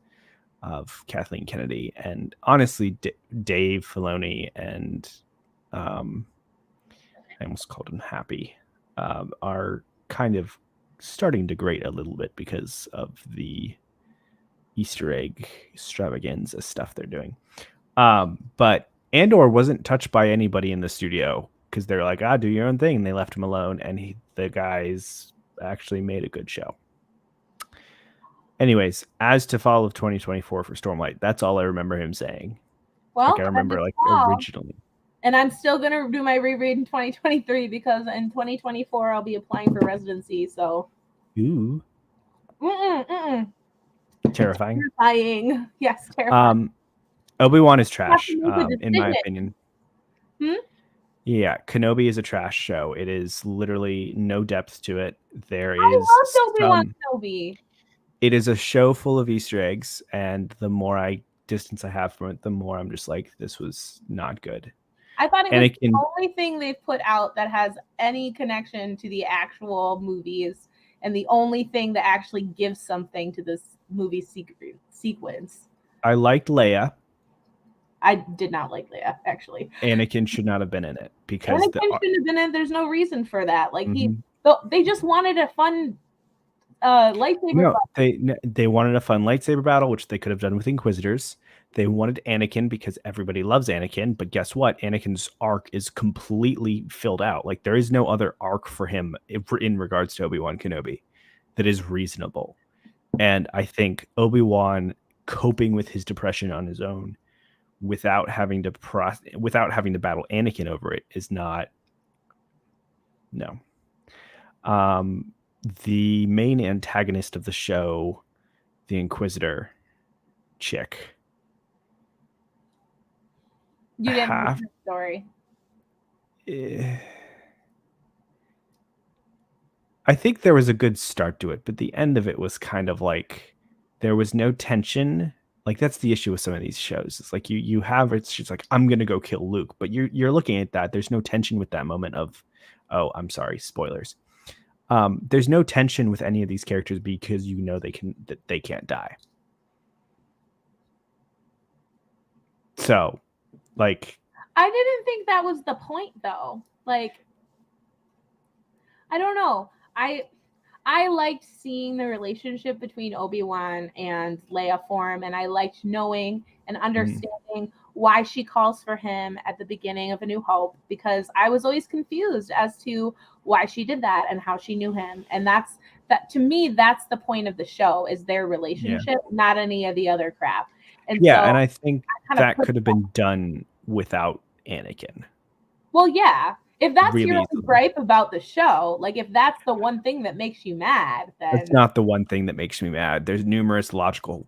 of Kathleen Kennedy, and honestly Dave Filoni and I almost called him Happy, are kind of starting to grate a little bit because of the Easter egg extravaganza stuff they're doing. But Andor wasn't touched by anybody in the studio because they're like, do your own thing. And they left him alone, and the guys actually made a good show. Anyways, as to fall of 2024 for Stormlight, that's all I remember him saying. Well, like I remember like originally. And I'm still going to do my reread in 2023 because in 2024 I'll be applying for residency. So, ooh, terrifying. Yes, terrifying. Obi-Wan is trash, in my opinion. Yeah, Kenobi is a trash show. It is literally no depth to it. I love Obi-Wan Kenobi. It is a show full of Easter eggs, and the more distance I have from it, the more I'm just like, this was not good. I thought it was the only thing they've put out that has any connection to the actual movies, and the only thing that actually gives something to this movie sequence. I liked Leia. I did not like Leia, actually. Anakin should not have been in it, because Anakin shouldn't have been in it. There's no reason for that. Like they just wanted a fun lightsaber battle. They wanted a fun lightsaber battle, which they could have done with Inquisitors. They wanted Anakin because everybody loves Anakin, but guess what? Anakin's arc is completely filled out. Like there is no other arc for him in regards to Obi-Wan Kenobi that is reasonable. And I think Obi-Wan coping with his depression on his own without having to battle Anakin over it is not. No. The main antagonist of the show, the Inquisitor chick. You didn't like the story. I think there was a good start to it, but the end of it was kind of like there was no tension. Like that's the issue with some of these shows. It's like you have it's just like I'm gonna go kill Luke, but you're looking at that. There's no tension with that moment of, oh, I'm sorry, spoilers. There's no tension with any of these characters because you know they can't die. So, like, I didn't think that was the point though. Like, I don't know. I liked seeing the relationship between Obi-Wan and Leia form, and I liked knowing and understanding why she calls for him at the beginning of A New Hope, because I was always confused as to why she did that and how she knew him. And that to me, that's the point of the show, is their relationship, not any of the other crap. And so and I think that could have been done without Anakin. Well, yeah. If that's really your only gripe about the show, like if that's the one thing that makes you mad, then that's not the one thing that makes me mad. There's numerous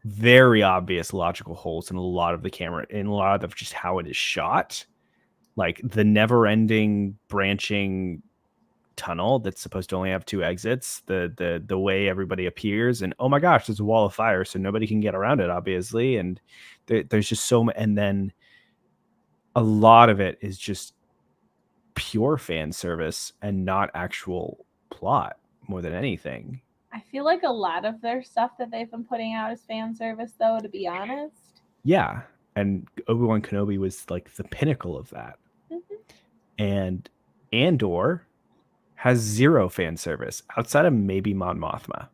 very obvious logical holes in a lot of the camera, in a lot of just how it is shot. Like the never-ending branching tunnel that's supposed to only have 2 exits, the way everybody appears, and oh my gosh, there's a wall of fire, so nobody can get around it, obviously, and there's just so much, and then a lot of it is just pure fan service and not actual plot more than anything. I feel like a lot of their stuff that they've been putting out is fan service, though, to be honest. Yeah, and Obi-Wan Kenobi was like the pinnacle of that. And Andor has 0 fan service outside of maybe Mon Mothma.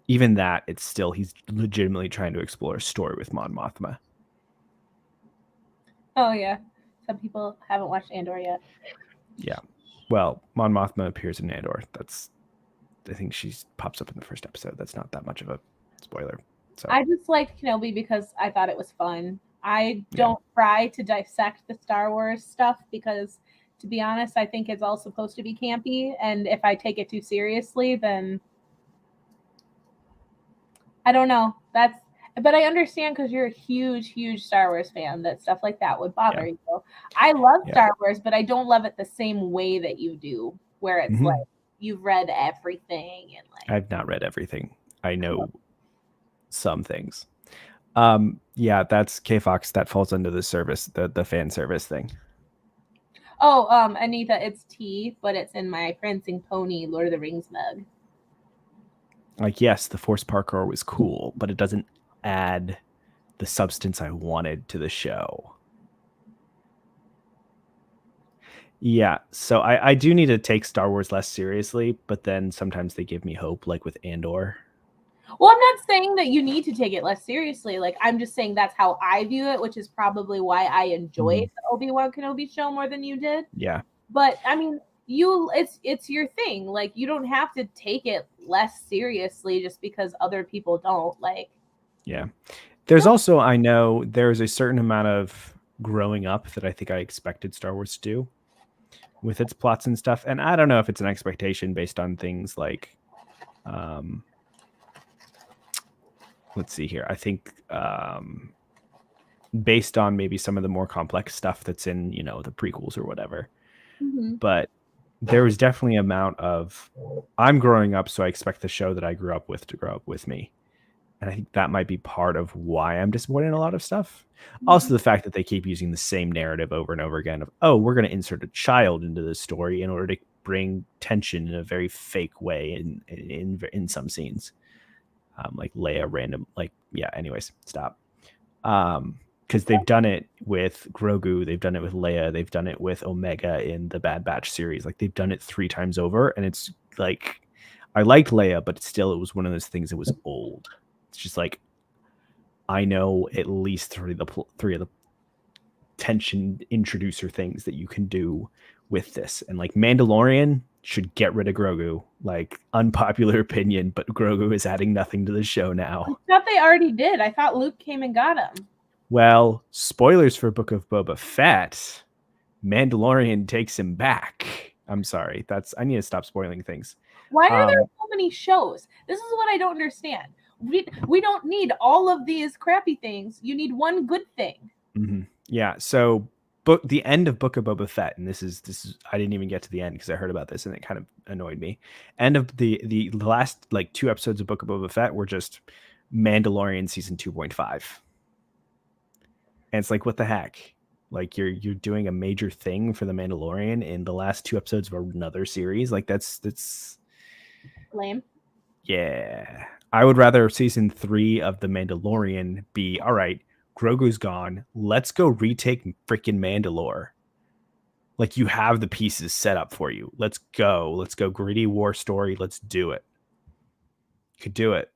Even that, it's still, he's legitimately trying to explore a story with Mon Mothma. Oh, yeah. Some people haven't watched Andor yet. Yeah. Well, Mon Mothma appears in Andor. I think she pops up in the first episode. That's not that much of a spoiler. So I just liked Kenobi because I thought it was fun. I don't try to dissect the Star Wars stuff because, to be honest, I think it's all supposed to be campy. And if I take it too seriously, then I don't know. But I understand, because you're a huge, huge Star Wars fan, that stuff like that would bother you. I love Star Wars, but I don't love it the same way that you do, where it's like you've read everything and like I've not read everything. I know some things. That's K-Fox. That falls under the service, the fan service thing. Oh, Anita, it's tea, but it's in my Prancing Pony Lord of the Rings mug. Like, yes, the Force parkour was cool, but it doesn't add the substance I wanted to the show. Yeah, so I do need to take Star Wars less seriously, but then sometimes they give me hope, like with Andor. Well, I'm not saying that you need to take it less seriously. Like, I'm just saying that's how I view it, which is probably why I enjoyed the Obi-Wan Kenobi show more than you did. Yeah. But I mean, it's your thing. Like, you don't have to take it less seriously just because other people don't. Like, yeah. There's also, I know there's a certain amount of growing up that I think I expected Star Wars to do with its plots and stuff. And I don't know if it's an expectation based on things like, let's see here. I think based on maybe some of the more complex stuff that's in, the prequels or whatever. But there was definitely an amount of, I'm growing up, so I expect the show that I grew up with to grow up with me. And I think that might be part of why I'm disappointed in a lot of stuff. Also, the fact that they keep using the same narrative over and over again of, oh, we're going to insert a child into the story in order to bring tension in a very fake way in some scenes. Like Leia random, anyways, stop. Because they've done it with Grogu, they've done it with Leia, they've done it with Omega in the Bad Batch series. Like, they've done it 3 times over, and it's like, I liked Leia, but still, it was one of those things that was old. It's just like, I know at least 3 of the tension introducer things that you can do with this. And like, Mandalorian should get rid of Grogu. Like, unpopular opinion, but Grogu is adding nothing to the show now. I thought they already did. I thought Luke came and got him. Well, spoilers for Book of Boba Fett. Mandalorian takes him back. I'm sorry. I need to stop spoiling things. Why are there so many shows? This is what I don't understand. We don't need all of these crappy things. You need one good thing. Mm-hmm. Yeah. So the end of Book of Boba Fett, and this is I didn't even get to the end because I heard about this and it kind of annoyed me. End of the last like 2 episodes of Book of Boba Fett were just Mandalorian season 2.5. And it's like, what the heck? Like you're doing a major thing for the Mandalorian in the last 2 episodes of another series. Like that's lame. Yeah. I would rather season 3 of the Mandalorian be, all right, Grogu's gone. Let's go retake freaking Mandalore. Like you have the pieces set up for you. Let's go. Let's go gritty war story. Let's do it. Could do it.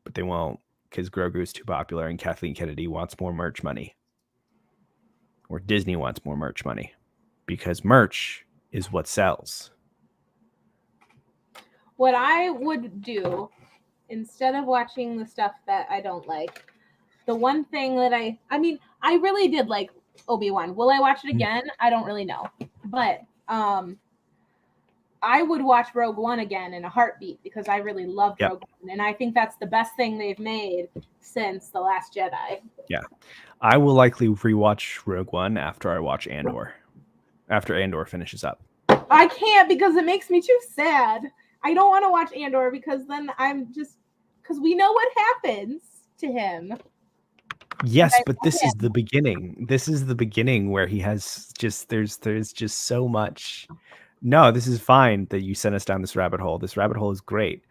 But they won't because Grogu's too popular and Kathleen Kennedy wants more merch money. Or Disney wants more merch money because merch is what sells. What I would do instead of watching the stuff that I don't like, the one thing that I really did like Obi-Wan. Will I watch it again? I don't really know. But I would watch Rogue One again in a heartbeat because I really loved Rogue One. And I think that's the best thing they've made since The Last Jedi. Yeah. I will likely rewatch Rogue One after I watch Andor. After Andor finishes up. I can't because it makes me too sad. I don't want to watch Andor because then because we know what happens to him. Yes, but this is the beginning. This is the beginning where he has there's just so much. No, this is fine that you sent us down this rabbit hole. This rabbit hole is great.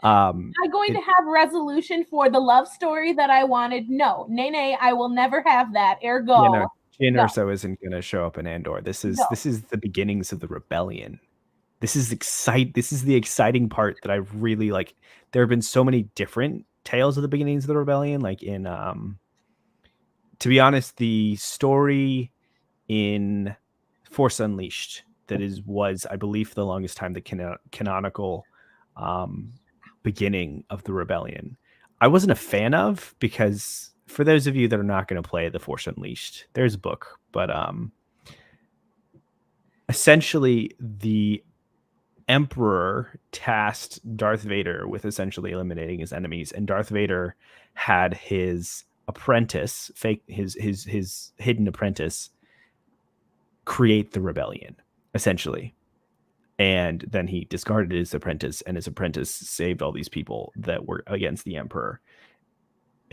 Am I going to have resolution for the love story that I wanted? No. Nay, I will never have that. Ergo. Yeah, no, Jyn Erso isn't going to show up in Andor. This is the beginnings of the rebellion. This is the exciting part that I really like. There have been so many different tales of the beginnings of the rebellion. Like in to be honest, the story in Force Unleashed was I believe for the longest time the canonical beginning of the rebellion. I wasn't a fan of because for those of you that are not going to play the Force Unleashed, there's a book, but essentially the Emperor tasked Darth Vader with essentially eliminating his enemies, and Darth Vader had his apprentice, his hidden apprentice, create the rebellion, essentially. And then he discarded his apprentice, and his apprentice saved all these people that were against the Emperor.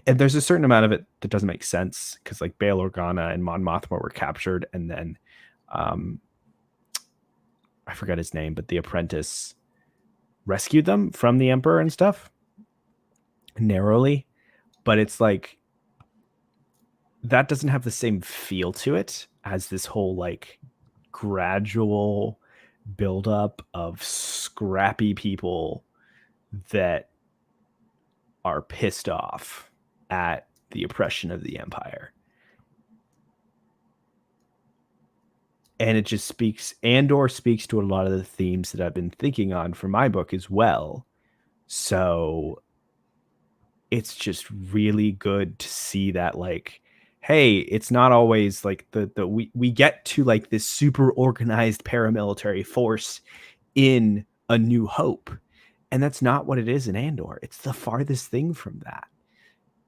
And there's a certain amount of it that doesn't make sense because like Bail Organa and Mon Mothma were captured, and then I forgot his name, but the apprentice rescued them from the Emperor and stuff narrowly. But it's like that doesn't have the same feel to it as this whole like gradual buildup of scrappy people that are pissed off at the oppression of the Empire. And it just Andor speaks to a lot of the themes that I've been thinking on for my book as well. So it's just really good to see that, like, hey, it's not always like we get to like this super organized paramilitary force in A New Hope. And that's not what it is in Andor. It's the farthest thing from that.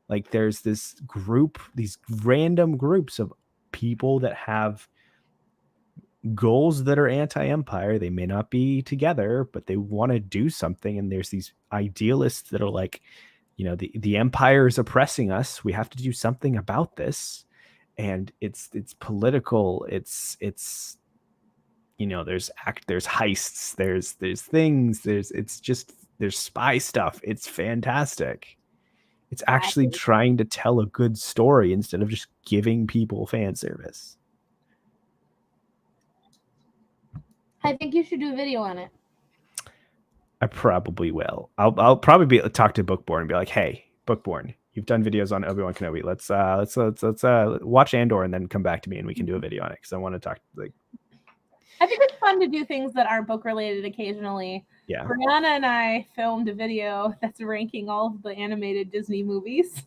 Like there's this group, these random groups of people that have goals that are anti-empire. They may not be together, but they want to do something. And there's these idealists that are like, you know, the empire is oppressing us. We have to do something about this. And it's political. It's you know, there's heists, there's things, there's spy stuff. It's fantastic. It's actually trying to tell a good story instead of just giving people fan service. I think you should do a video on it. I probably will. I'll probably talk to Bookborn and be like, hey, Bookborn, you've done videos on Obi-Wan Kenobi. Let's watch Andor and then come back to me and we can do a video on it because I want to talk. Like, I think it's fun to do things that aren't book related occasionally. Yeah. Brianna and I filmed a video that's ranking all of the animated Disney movies.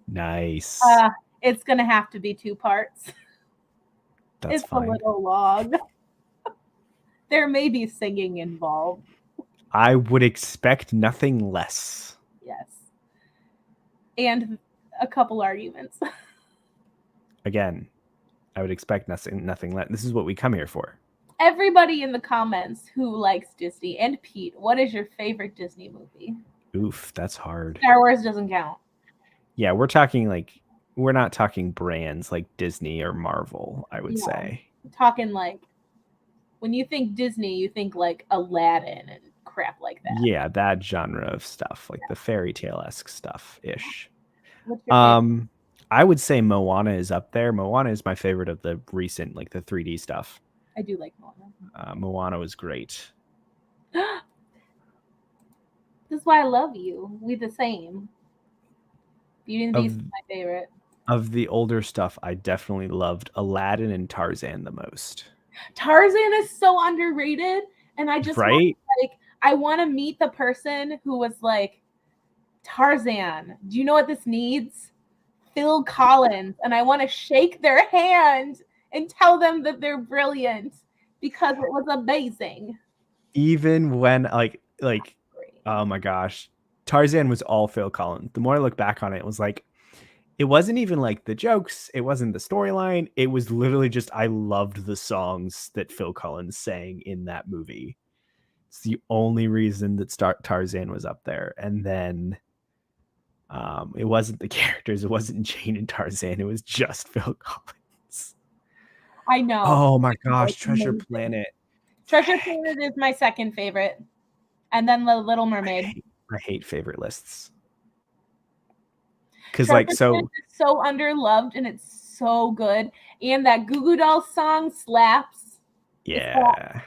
Nice. It's gonna have to be 2 parts. That's It's fine. a little long. There may be singing involved. I would expect nothing less. Yes. And a couple arguments. Again, I would expect nothing less. This is what we come here for. Everybody in the comments who likes Disney, and Pete, what is your favorite Disney movie? Oof, that's hard. Star Wars doesn't count. Yeah, we're not talking brands like Disney or Marvel, I would No. say. I'm talking like, when you think Disney, you think like Aladdin and crap like that. Yeah, that genre of stuff, like the fairy tale-esque stuff-ish. What's your favorite? I would say Moana is up there. Moana is my favorite of the recent, like the 3D stuff. I do like Moana. Moana was great. This is why I love you. We the same. Beauty and the Beast is my favorite. Of the older stuff, I definitely loved Aladdin and Tarzan the most. Tarzan is so underrated, and I just right? I want to meet the person who was like, Tarzan, do you know what this needs? Phil Collins, and I want to shake their hand and tell them that they're brilliant because it was amazing. Even when like oh my gosh, Tarzan was all Phil Collins. The more I look back on it, it was like it wasn't even like the jokes, it wasn't the storyline. It was literally just I loved the songs that Phil Collins sang in that movie. It's the only reason that Tarzan was up there. And then it wasn't the characters, it wasn't Jane and Tarzan, it was just Phil Collins. I know. Oh my gosh, Treasure Planet. Treasure Planet is my second favorite. And then The Little Mermaid. I hate favorite lists. Because like so underloved and it's so good. And that Goo Goo Dolls song slaps. Yeah.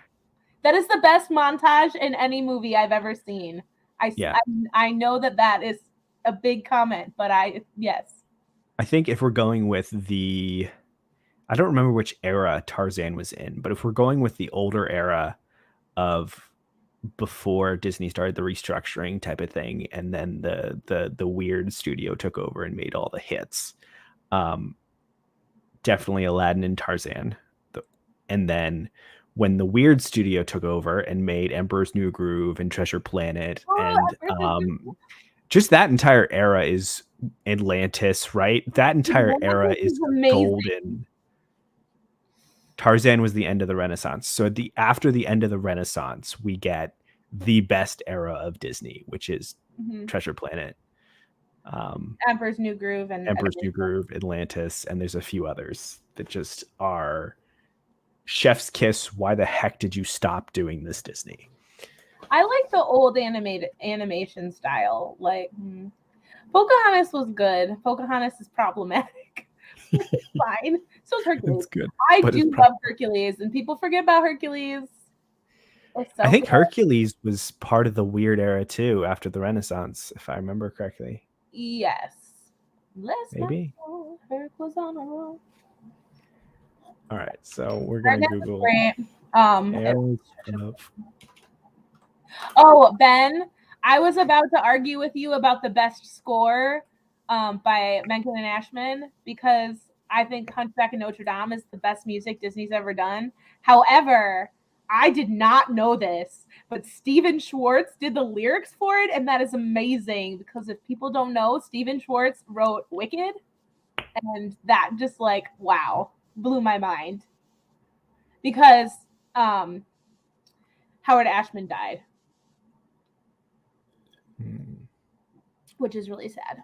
That is the best montage in any movie I've ever seen. I know that is a big comment, but yes. I think if we're going with I don't remember which era Tarzan was in, but if we're going with the older era of before Disney started the restructuring type of thing, and then the weird studio took over and made all the hits, definitely Aladdin and Tarzan. And then when the weird studio took over and made Emperor's New Groove and Treasure Planet, and just that entire era is Atlantis, right? That entire era is golden. Tarzan was the end of the Renaissance. So after the end of the Renaissance, we get the best era of Disney, which is Treasure Planet, Emperor's New Groove, Atlantis, and there's a few others that just are chef's kiss. Why the heck did you stop doing this, Disney? I like the old animation style. Like Pocahontas was good. Pocahontas is problematic. It's fine. So is Hercules. It's good. I do love Hercules, and people forget about Hercules. I think Hercules was part of the weird era too, after the Renaissance, if I remember correctly. Yes. Maybe. All right, so we're gonna Google. Oh, Ben, I was about to argue with you about the best score by Menken and Ashman because I think Hunchback of Notre Dame is the best music Disney's ever done. However, I did not know this, but Stephen Schwartz did the lyrics for it, and that is amazing because if people don't know, Stephen Schwartz wrote Wicked, and that just like, wow, blew my mind. Because Howard Ashman died. Which is really sad.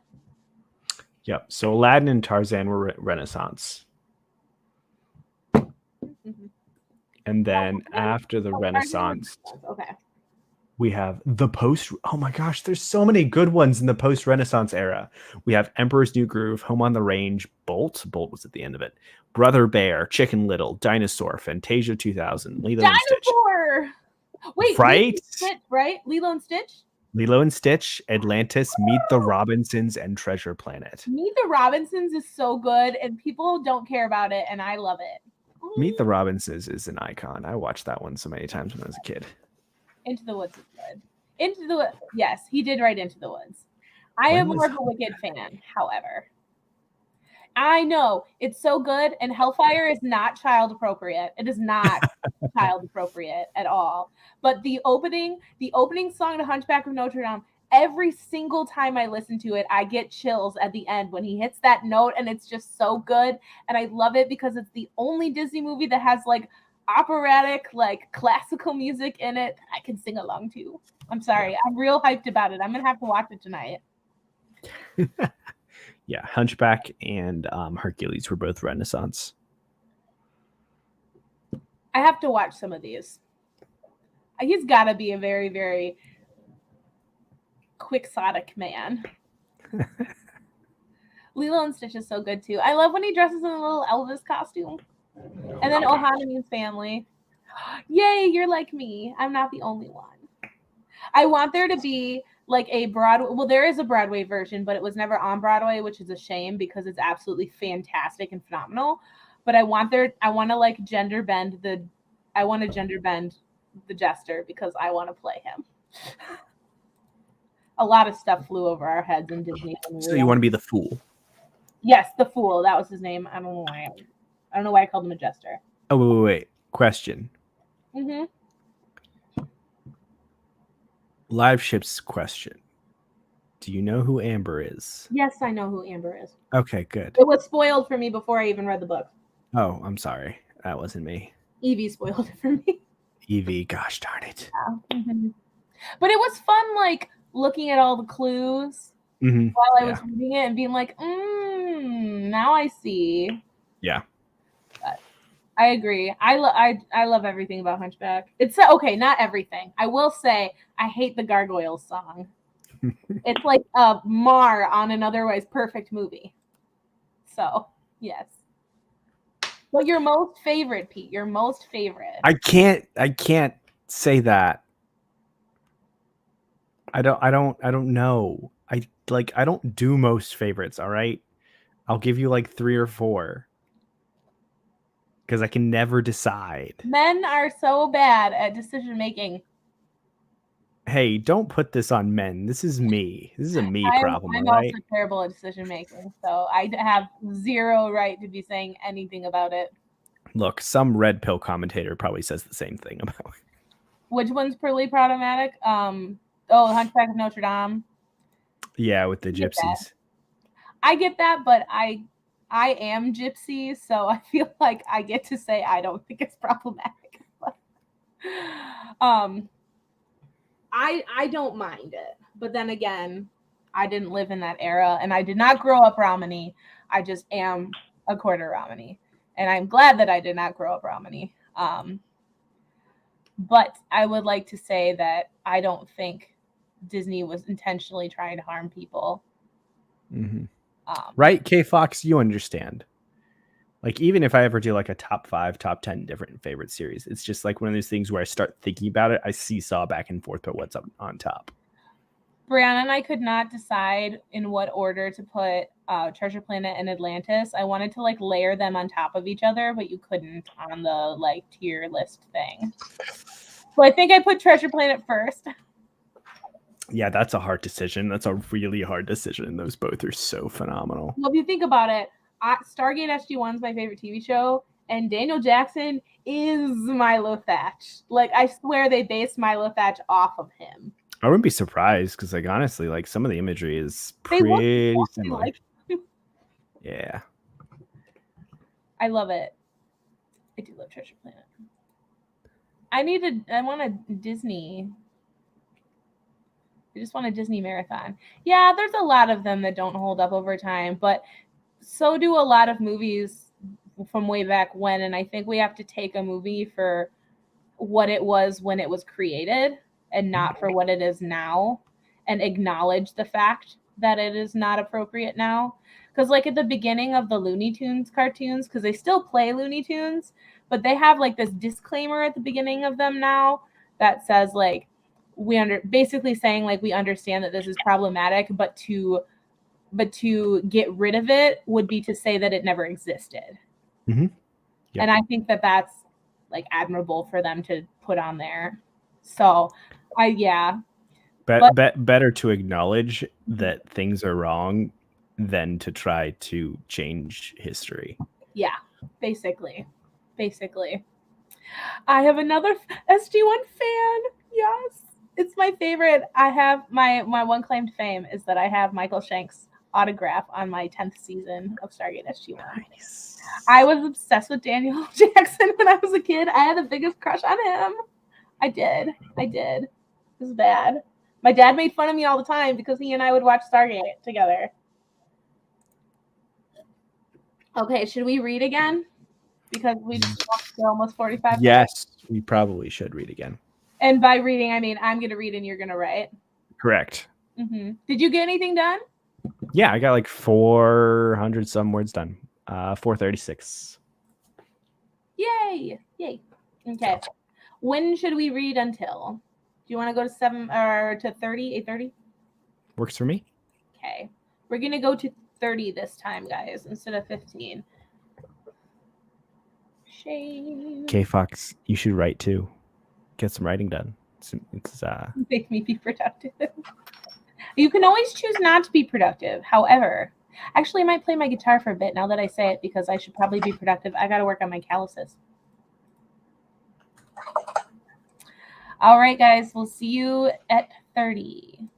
Yep. So Aladdin and Tarzan were Renaissance. And then after the Renaissance, we have the post. Oh my gosh, there's so many good ones in the post-Renaissance era. We have Emperor's New Groove, Home on the Range, Bolt. Bolt was at the end of it. Brother Bear, Chicken Little, Dinosaur, Fantasia 2000, Lilo and Stitch. Wait, right? Lilo and Stitch? Lilo and Stitch, Atlantis, Meet the Robinsons, and Treasure Planet. Meet the Robinsons is so good, and people don't care about it, and I love it. Meet the Robinsons is an icon. I watched that one so many times when I was a kid. Into the Woods is good. Yes, he did write Into the Woods. I am more of a Wicked fan, however. I know it's so good, and Hellfire is not child appropriate. It is not child appropriate at all. But the opening song to Hunchback of Notre Dame, every single time I listen to it, I get chills at the end when he hits that note, and it's just so good. And I love it because it's the only Disney movie that has like operatic, like classical music in it that I can sing along to. I'm sorry, I'm real hyped about it. I'm gonna have to watch it tonight. Yeah, Hunchback and Hercules were both Renaissance. I have to watch some of these. He's got to be a very, very quixotic man. Lilo and Stitch is so good too. I love when he dresses in a little Elvis costume. And then Ohani's family. Yay, you're like me. I'm not the only one. I want there to be like a Broadway. Well, there is a Broadway version, but it was never on Broadway, which is a shame because it's absolutely fantastic and phenomenal. But I want to like gender bend the Jester because I want to play him. A lot of stuff flew over our heads in Disney. So you want to be the fool? Yes, the fool. That was his name. I don't know why I called him a jester. Oh, wait. Question. Mm-hmm. Live ships question. Do you know who Amber is? Yes, I know who Amber is. Okay, good. It was spoiled for me before I even read the book. Oh, I'm sorry. That wasn't me. Evie spoiled it for me. Evie, gosh darn it. Yeah. Mm-hmm. But it was fun, like, looking at all the clues while I was reading it and being like, now I see. Yeah. But I agree. I love everything about Hunchback. It's okay, not everything. I will say I hate the Gargoyles song. It's like a mar on an otherwise perfect movie. So, yes. But your most favorite, Pete, your most favorite. I can't say that. I don't know. I don't do most favorites, all right? I'll give you like 3 or 4. Because I can never decide. Men are so bad at decision making. Hey, don't put this on men. This is me. This is a me problem, I'm right? also terrible at decision making, so I have zero right to be saying anything about it. Look, some red pill commentator probably says the same thing about it. Which one's pretty problematic? Hunchback of Notre Dame. Yeah, with the gypsies. I get that, but I am gypsy, so I feel like I get to say I don't think it's problematic. I don't mind it, but then again, I didn't live in that era, and I did not grow up Romany. I just am a quarter Romany, and I'm glad that I did not grow up Romany. But I would like to say that I don't think Disney was intentionally trying to harm people. Mm-hmm. Right, K Fox, you understand. Like, even if I ever do like a top 5, top 10 different favorite series, it's just like one of those things where I start thinking about it, I seesaw back and forth, but what's up on top? Brianna and I could not decide in what order to put Treasure Planet and Atlantis. I wanted to like layer them on top of each other, but you couldn't on the like tier list thing. So I think I put Treasure Planet first. Yeah, that's a hard decision. That's a really hard decision. Those both are so phenomenal. Well, if you think about it, Stargate SG-1 is my favorite TV show, and Daniel Jackson is Milo Thatch. Like, I swear they based Milo Thatch off of him. I wouldn't be surprised because, like, honestly, like some of the imagery is pretty similar. Yeah. I love it. I do love Treasure Planet. I want a Disney. I just want a Disney marathon. Yeah, there's a lot of them that don't hold up over time, but so do a lot of movies from way back when. And I think we have to take a movie for what it was when it was created and not for what it is now, and acknowledge the fact that it is not appropriate now. Because like at the beginning of the Looney Tunes cartoons, because they still play Looney Tunes, but they have like this disclaimer at the beginning of them now that says like, basically saying like we understand that this is problematic, but to get rid of it would be to say that it never existed. Mm-hmm. Yep. And I think that that's like admirable for them to put on there. So better to acknowledge that things are wrong than to try to change history. Yeah, basically. I have another SG1 fan. Yes. It's my favorite. I have my one claim to fame is that I have Michael Shank's autograph on my 10th season of Stargate SG1. Nice. I was obsessed with Daniel Jackson when I was a kid. I had the biggest crush on him. I did. It was bad. My dad made fun of me all the time because he and I would watch Stargate together. Okay, should we read again? Because we just walked for almost 45 minutes. Yes, we probably should read again. And by reading, I mean I'm going to read and you're going to write. Correct. Mm-hmm. Did you get anything done? Yeah, I got like 400 some words done. 436. Yay! Okay. When should we read until? Do you want to go to 7 or to 30, 8:30? Works for me. Okay. We're going to go to 30 this time, guys, instead of 15. Shame. Okay, Fox, you should write too. Get some writing done. It's Make me be productive. You can always choose not to be productive. However, actually, I might play my guitar for a bit now that I say it because I should probably be productive. I got to work on my calluses. All right, guys. We'll see you at 30.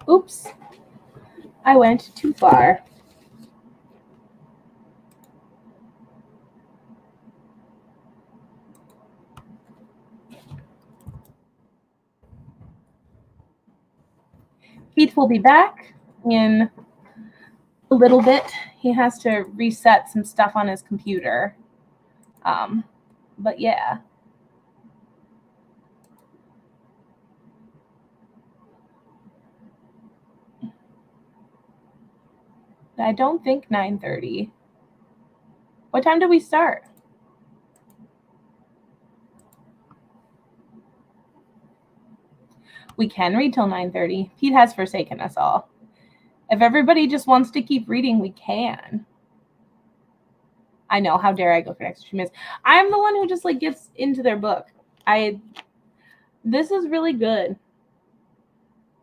Oops. I went too far. Keith will be back in a little bit. He has to reset some stuff on his computer. But yeah. I don't think 9:30. What time did we start? We can read till 9:30. Pete has forsaken us all. If everybody just wants to keep reading, we can. I know. How dare I go for an extra 2 minutes? I'm the one who just like gets into their book. This is really good.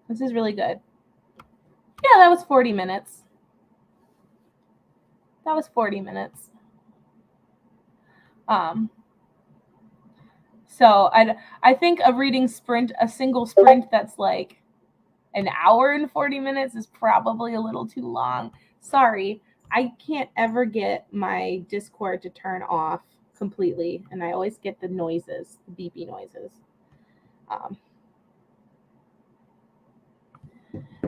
This is really good. Yeah, that was 40 minutes. That was 40 minutes. So I think a reading sprint, a single sprint that's like an hour and 40 minutes is probably a little too long. Sorry, I can't ever get my Discord to turn off completely, and I always get the noises, the beepy noises.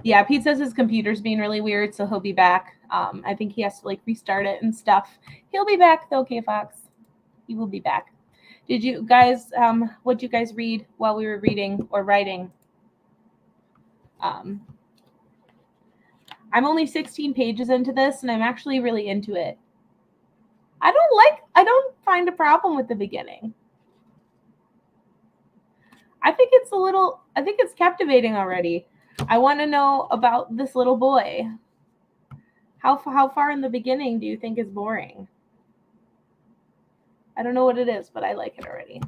Yeah, Pete says his computer's being really weird, so he'll be back. I think he has to like restart it and stuff. He'll be back though, K-Fox. He will be back. Did you guys, what did you guys read while we were reading or writing? I'm only 16 pages into this, and I'm actually really into it. I don't find a problem with the beginning. I think it's captivating already. I want to know about this little boy. How far in the beginning do you think is boring? I don't know what it is, but I like it already.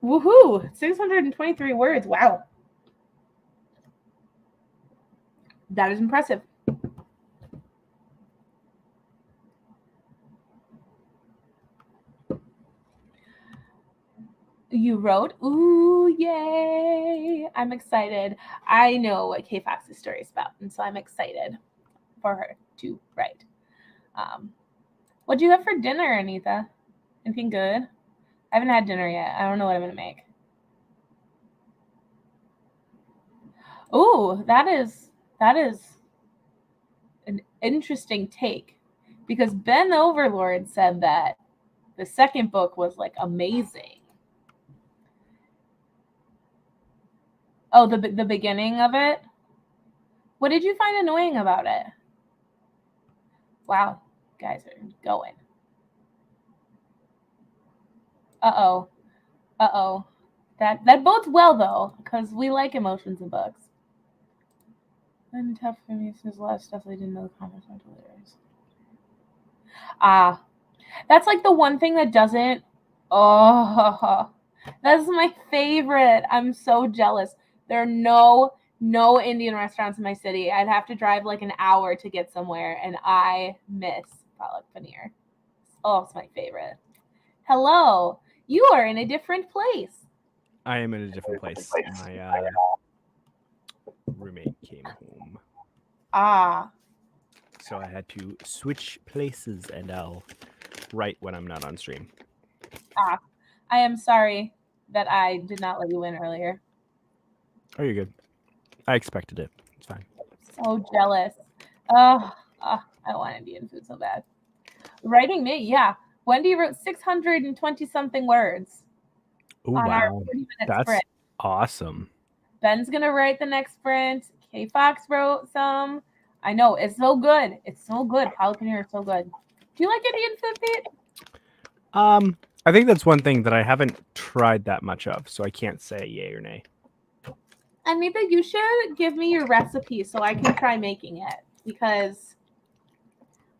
Woohoo! 623 words. Wow. That is impressive. You wrote? Ooh, yay. I'm excited. I know what K-Fox's story is about, and so I'm excited for her to write. What do you have for dinner, Anita? Anything good? I haven't had dinner yet. I don't know what I'm going to make. Oh, that is an interesting take, because Ben Overlord said that the second book was like amazing. Oh, the beginning of it? What did you find annoying about it? Wow, guys are going. Uh-oh. Uh-oh. That bodes well, though, because we like emotions in books. And tough for me, there's a lot of stuff I didn't know the comments until later. That's like the one thing that doesn't... Oh, that's my favorite. I'm so jealous. There are no Indian restaurants in my city. I'd have to drive like an hour to get somewhere, and I miss palak paneer. Oh, it's my favorite. Hello. You are in a different place. I am in a different place. My roommate came home. So I had to switch places, and I'll write when I'm not on stream. I am sorry that I did not let you in earlier. Oh, you're good. I expected it. It's fine. So jealous. I want Indian food so bad. Writing me, yeah. Wendy wrote 620 something words. Oh, wow. That's sprint. Awesome. Ben's gonna write the next sprint. K-Fox wrote some. I know, it's so good. It's so good. Palak paneer is so good. Do you like Indian food, Pete? I think that's one thing that I haven't tried that much of, so I can't say yay or nay. Anita, you should give me your recipe so I can try making it, because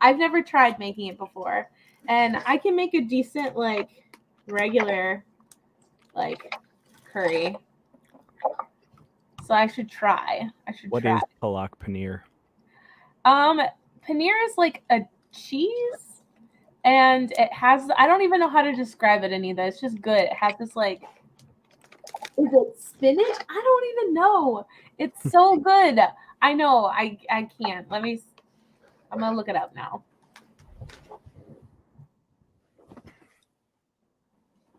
I've never tried making it before, and I can make a decent like regular like curry. So I should try. What is palak paneer? Paneer is like a cheese, and it has, I don't even know how to describe it, Anita. It's just good. It has this like Is it spinach? I don't even know. It's so good. I know. I can't. I'm gonna look it up now.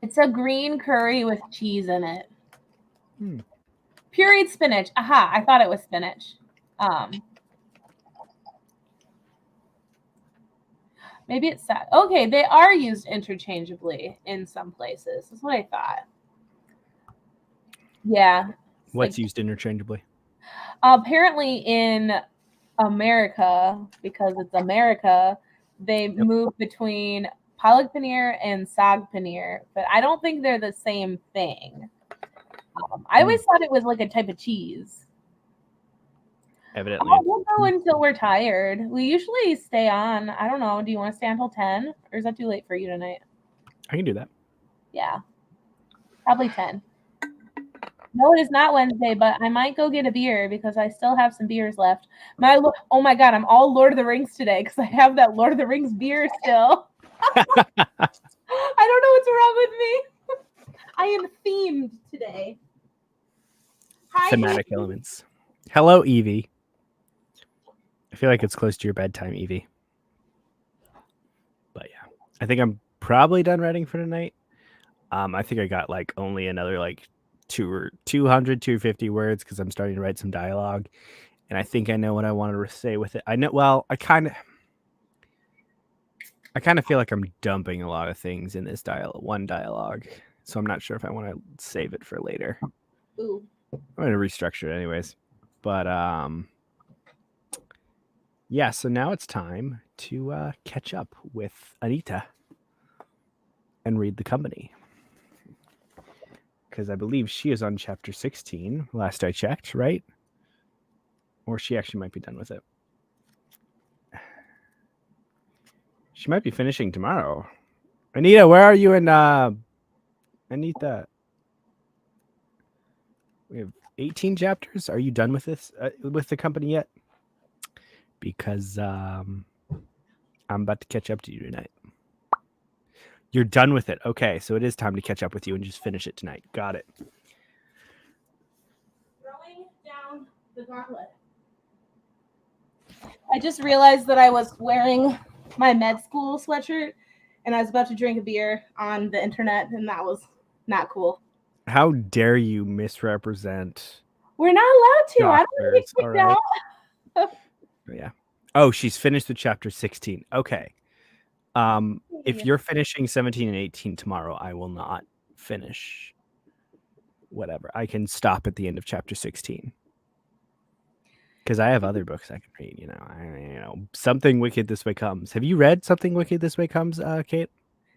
It's a green curry with cheese in it. Pureed spinach. Aha, I thought it was spinach. Maybe it's that. Okay, they are used interchangeably in some places. That's what I thought. Yeah. What's used interchangeably? Apparently in America, because it's America, they move between palak paneer and sag paneer, but I don't think they're the same thing. I always thought it was like a type of cheese. Evidently. We'll go until we're tired. We usually stay on. I don't know. Do you want to stay until 10? Or is that too late for you tonight? I can do that. Yeah. Probably 10. No, it is not Wednesday, but I might go get a beer because I still have some beers left. Oh my God, I'm all Lord of the Rings today because I have that Lord of the Rings beer still. I don't know what's wrong with me. I am themed today. Hi, Thematic elements. Hello, Evie. I feel like it's close to your bedtime, Evie. But yeah, I think I'm probably done writing for tonight. I think I got like only another like 250 words because I'm starting to write some dialogue, and I think I know what I want to say with it. I know. Well, I kind of feel like I'm dumping a lot of things in this one dialogue, so I'm not sure if I want to save it for later. Ooh. I'm going to restructure it anyways. But yeah, so now it's time to catch up with Anita and read The Company. Because I believe she is on chapter 16, last I checked, right? Or she actually might be done with it. She might be finishing tomorrow. Anita, where are you in Anita? We have 18 chapters. Are you done with this with The Company yet? Because I'm about to catch up to you tonight. You're done with it. Okay, so it is time to catch up with you and just finish it tonight. Got it. Throwing down the gauntlet. I just realized that I was wearing my med school sweatshirt and I was about to drink a beer on the internet, and that was not cool. How dare you misrepresent? We're not allowed to. I don't want to get kicked right. out. Yeah. Oh, she's finished with chapter 16. Okay. If you're finishing 17 and 18 tomorrow, I will not finish whatever. I can stop at the end of chapter 16. Because I have other books I can read, you know. Something Wicked This Way Comes. Have you read Something Wicked This Way Comes, Kate?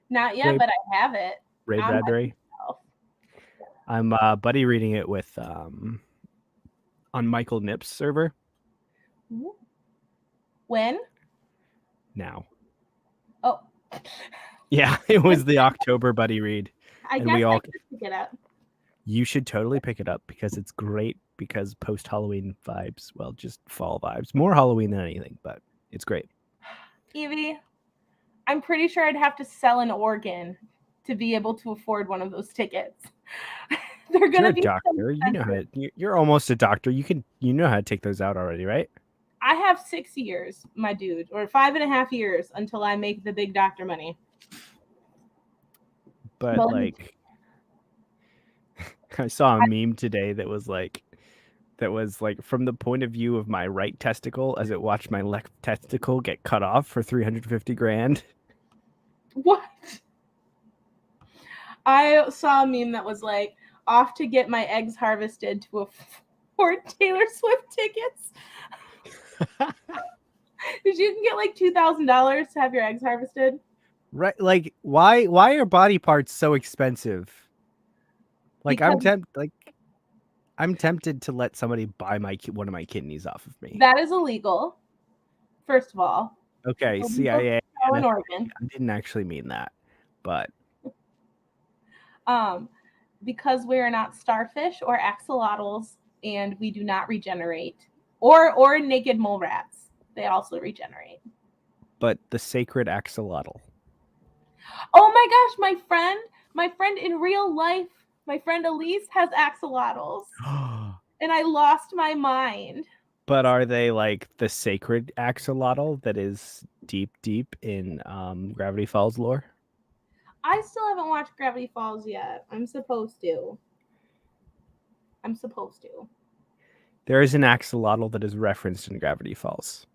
Not yet, but I have it. Ray Bradbury. I'm buddy reading it with on Michael Nipp's server. When? Now. Oh. Yeah, it was the October buddy read. I guess I could pick it up. You should totally pick it up because it's great, because post-Halloween vibes, well, just fall vibes. More Halloween than anything, but it's great. Evie, I'm pretty sure I'd have to sell an organ to be able to afford one of those tickets. They're gonna be a doctor. You know how you're almost a doctor. You know how to take those out already, right? I have 6 years, my dude, or 5.5 years until I make the big doctor money. But like, I saw a meme today that was like, from the point of view of my right testicle as it watched my left testicle get cut off for $350,000. What? I saw a meme that was like, off to get my eggs harvested to afford Taylor Swift tickets. Because you can get like $2,000 to have your eggs harvested. Right? Like, why are body parts so expensive? Like, because I'm tempted to let somebody buy one of my kidneys off of me. That is illegal. First of all. Okay, CIA. An organ. I didn't actually mean that, but because we are not starfish or axolotls, and we do not regenerate, or naked mole rats. They also regenerate. But the sacred axolotl. Oh my gosh, my friend in real life My friend Elise has axolotls, and I lost my mind. But are they like the sacred axolotl that is deep, deep in Gravity Falls lore? I still haven't watched Gravity Falls yet. I'm supposed to. There is an axolotl that is referenced in Gravity Falls.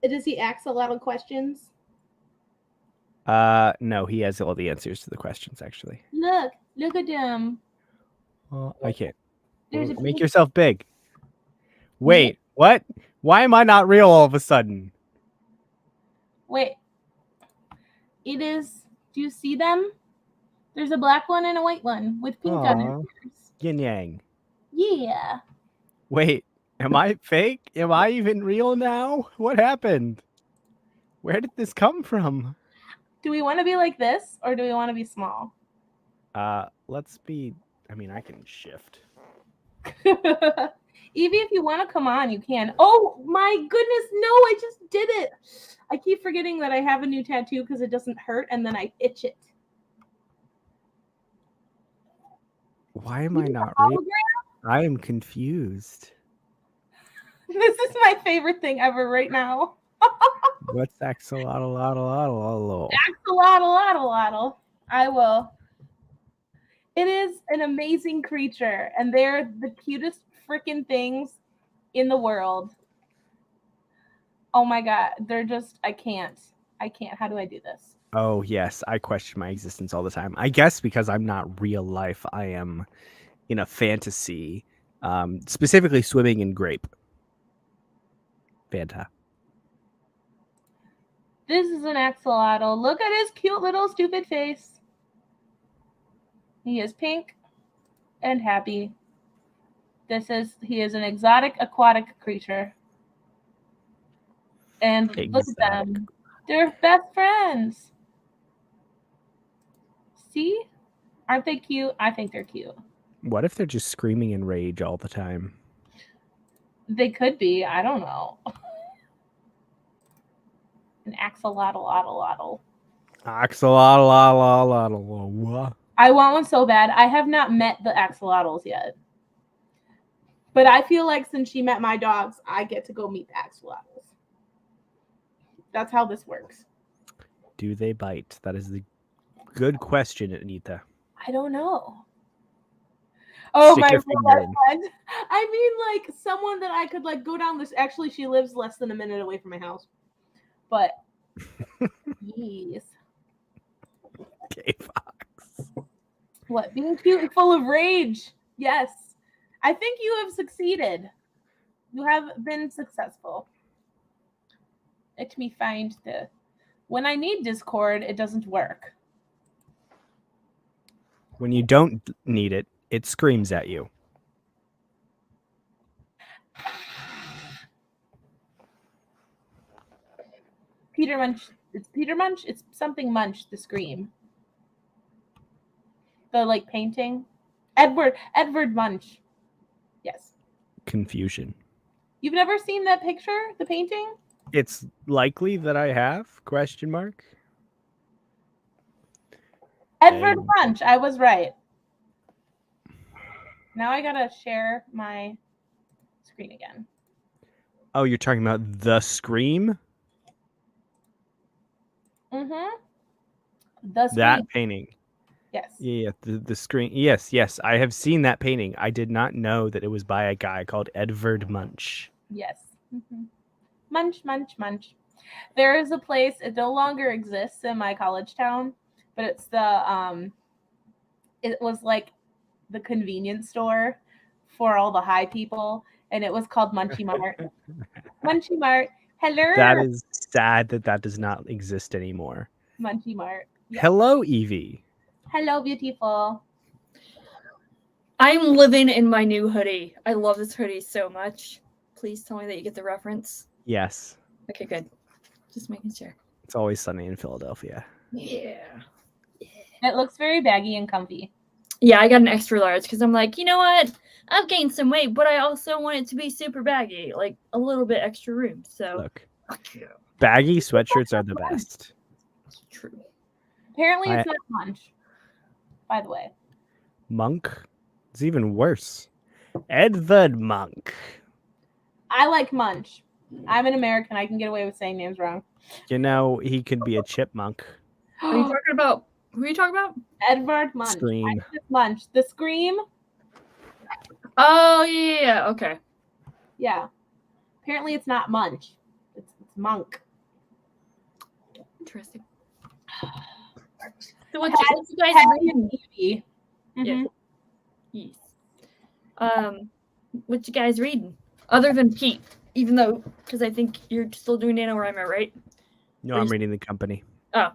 Does he axolotl questions? No, he has all the answers to the questions, actually. Look at him. I can't. There's a Make yourself big. Wait, what? Why am I not real all of a sudden? Wait. It is. Do you see them? There's a black one and a white one with pink on Aw. it. Yin yang. Yeah. Wait, am I fake? Am I even real now? What happened? Where did this come from? Do we want to be like this or do we want to be small? Let's be. I mean, I can shift. Evie, if you want to come on, you can. Oh my goodness, no, I just did it. I keep forgetting that I have a new tattoo because it doesn't hurt and then I itch it. Why am I not real? I am confused. This is my favorite thing ever right now. What's axolotl? Axolotl. I will. It is an amazing creature, and they're the cutest freaking things in the world. Oh my god, they're just, I can't. How do I do this? Oh, yes, I question my existence all the time. I guess because I'm not real life, I am in a fantasy, specifically swimming in grape. Fanta. This is an axolotl. Look at his cute little stupid face. He is pink and happy. He is an exotic aquatic creature. And look at them. They're best friends. See? Aren't they cute? I think they're cute. What if they're just screaming in rage all the time? They could be. I don't know. An axolotl. Axolotl. I want one so bad. I have not met the axolotls yet. But I feel like since she met my dogs, I get to go meet the axolotls. That's how this works. Do they bite? That is the good question, Anita. I don't know. Oh, Stick my your finger in. friend. I mean, like, someone that I could, like, go down this. Actually, she lives less than a minute away from my house. But, yes. Okay, Fox. What? Being cute and full of rage. Yes. I think you have succeeded. You have been successful. Let me find the... When I need Discord, it doesn't work. When you don't need it, it screams at you. Peter Munch. It's Peter Munch? It's something Munch, the scream. The, like, painting. Edward Munch. Yes. Confusion. You've never seen that picture? The painting? It's likely that I have, question mark. Edward Munch. I was right. Now I gotta share my screen again. Oh, you're talking about the Scream? Mm-hmm. The Scream. That painting. Yes. Yeah, the Scream. Yes. I have seen that painting. I did not know that it was by a guy called Edward Munch. Yes. Mm-hmm. Munch. There is a place, it no longer exists in my college town, but it's the it was like the convenience store for all the high people, and it was called Munchie Mart. Munchie Mart. Hello. That is sad that does not exist anymore. Munchie Mart. Yes. Hello, Evie. Hello, beautiful. I'm living in my new hoodie. I love this hoodie so much. Please tell me that you get the reference. Yes. Okay, good. Just making sure. It's always sunny in Philadelphia. Yeah. It looks very baggy and comfy. Yeah, I got an extra large because I'm like, you know what? I've gained some weight, but I also want it to be super baggy, like a little bit extra room. So look, baggy sweatshirts are the best. True. Apparently, it's not Munch. by the way. Monk. It's even worse. Edvard Monk. I like Munch. I'm an American. I can get away with saying names wrong. You know, he could be a chipmunk. Are you talking about? Who are you talking about? Edvard Munch. Scream. Munch. The Scream? Oh yeah. Okay. Yeah. Apparently it's not Munch. It's Monk. Interesting. So what you guys reading? Evie. Yeah. Yes. What you guys reading? Other than Pete, even though, because I think you're still doing NaNoWriMo, right? No, I'm reading The Company. Oh.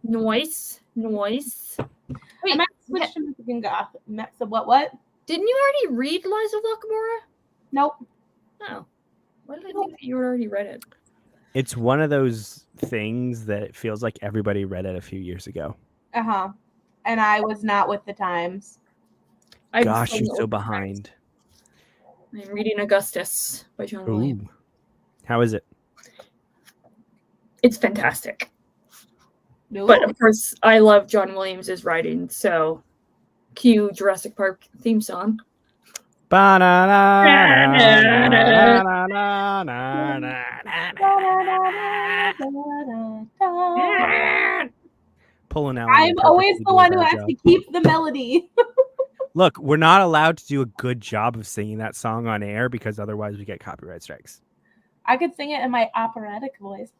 Nice. Wait, I might switch to Mexican Goth. What? didn't you already read Lies of Lockamora? Nope. Oh. Why did I think that you had already read it? It's one of those things that it feels like everybody read it a few years ago. Uh-huh. And I was not with the times. Gosh, you're so behind. I'm reading Augustus by John Williams. Ooh. How is it? It's fantastic. No. But of course, I love John Williams' writing, so cue Jurassic Park theme song. Pulling out. I'm always the one who has to keep the melody. Look, we're not allowed to do a good job of singing that song on air because otherwise we get copyright strikes. I could sing it in my operatic voice.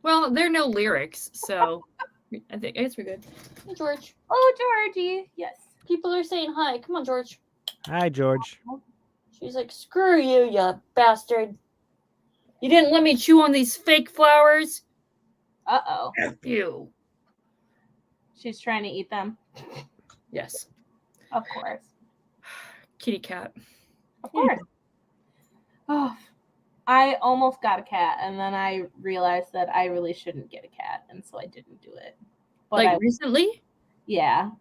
Well, there are no lyrics, so I guess we're good. Hey, George. Oh, Georgie. Yes. People are saying hi. Come on, George. Hi, George. She's like, screw you, you bastard. You didn't let me chew on these fake flowers. Uh-oh. F you. She's trying to eat them. Yes. Of course. Kitty cat. Of course. Oh, I almost got a cat, and then I realized that I really shouldn't get a cat, and so I didn't do it. But Recently? Yeah.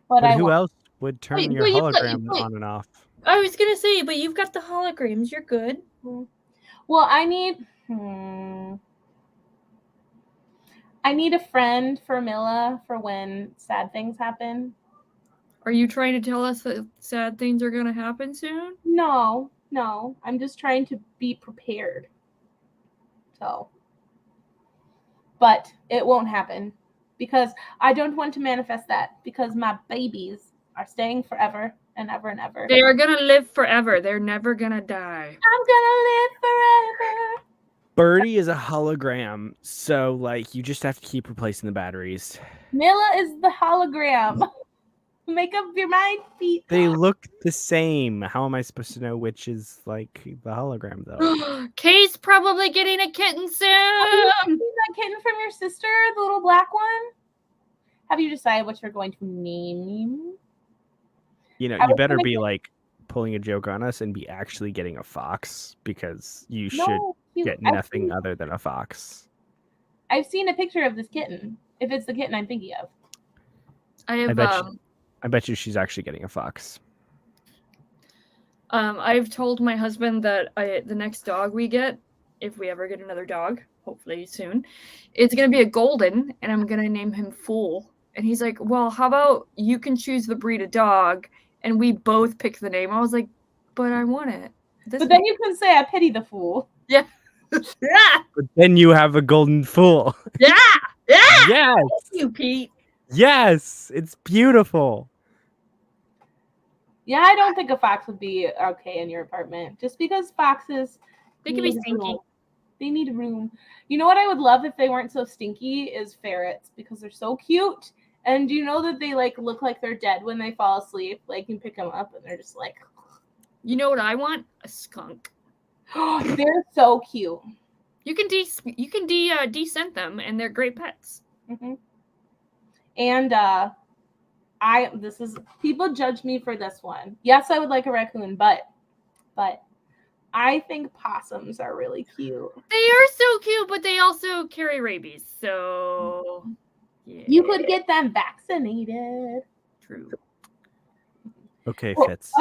But who else would turn your hologram on and off? I was going to say, but you've got the holograms. You're good. Well, I need a friend for Mila for when sad things happen. Are you trying to tell us that sad things are going to happen soon? No. I'm just trying to be prepared. So. But it won't happen because I don't want to manifest that because my babies are staying forever and ever and ever. They are going to live forever. They're never going to die. I'm going to live forever. Birdie is a hologram, so like you just have to keep replacing the batteries. Mila is the hologram. Make up your mind, Pete. They look the same. How am I supposed to know which is like the hologram though? Kay's probably getting a kitten soon. Have you seen that kitten from your sister, the little black one? Have you decided what you're going to name him? You know, you better be like pulling a joke on us and be actually getting a fox because you should get nothing other than a fox. I've seen a picture of this kitten. If it's the kitten I'm thinking of. I bet you she's actually getting a fox. I've told my husband that the next dog we get, if we ever get another dog, hopefully soon, it's going to be a golden, and I'm going to name him Fool. And he's like, well, how about you can choose the breed of dog, and we both pick the name. I was like, but I want it. But then you can say, I pity the fool. Yeah. Yeah. But then you have a golden fool. Yeah. Yeah. Yes. Thank you, Pete. Yes. It's beautiful. Yeah, I don't think a fox would be okay in your apartment. Just because foxes... They can be stinky. They need room. You know what I would love if they weren't so stinky is ferrets because they're so cute. And do you know that they like look like they're dead when they fall asleep? Like you pick them up and they're just like... You know what I want? A skunk. They're so cute. You can descent them and they're great pets. Mm-hmm. And people judge me for this one. Yes, I would like a raccoon, but I think possums are really cute. They are so cute, but they also carry rabies. So yeah. You could get them vaccinated. True. Okay, well, Fitz.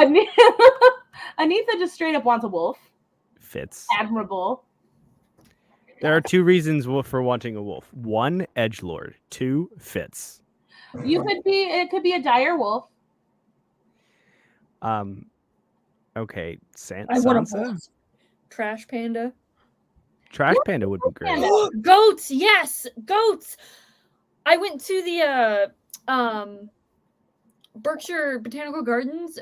Anita just straight up wants a wolf. Fitz. Admirable. There are two reasons for wanting a wolf. One, edgelord. Two, fits. It could be a dire wolf. Okay, I want a Sansa? wolf. Trash panda. Trash panda would be great. Panda. Goats, yes, goats. I went to the Berkshire Botanical Gardens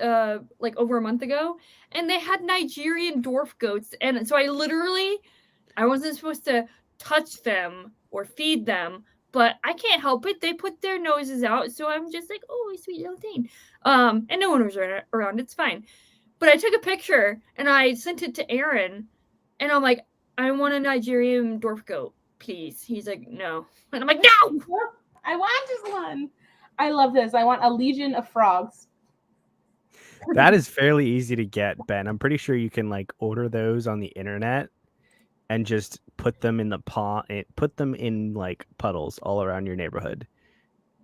like over a month ago, and they had Nigerian dwarf goats, and so I wasn't supposed to touch them or feed them, but I can't help it. They put their noses out, so I'm just like, oh, sweet little thing. And no one was around. It's fine. But I took a picture and I sent it to Aaron, and I'm like, I want a Nigerian dwarf goat, please. He's like, no, and I'm like, no. I want this one. I love this. I want a legion of frogs. That is fairly easy to get, Ben. I'm pretty sure you can like order those on the internet and just put them in the pond, put them in like puddles all around your neighborhood,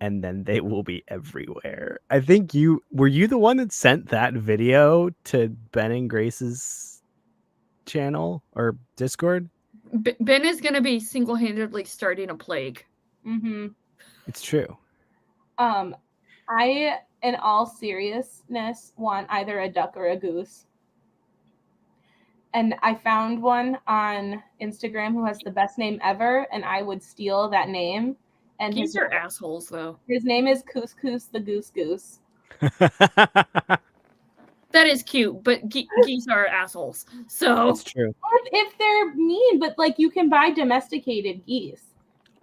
and then they will be everywhere. I think were you the one that sent that video to Ben and Grace's channel or Discord? Ben is gonna be single-handedly starting a plague. Mm-hmm. It's true. I, in all seriousness, want either a duck or a goose. And I found one on Instagram who has the best name ever, and I would steal that name. And Geese are assholes, though. His name is Couscous the Goose Goose. That is cute, but geese are assholes. So That's true. If they're mean, but like you can buy domesticated geese.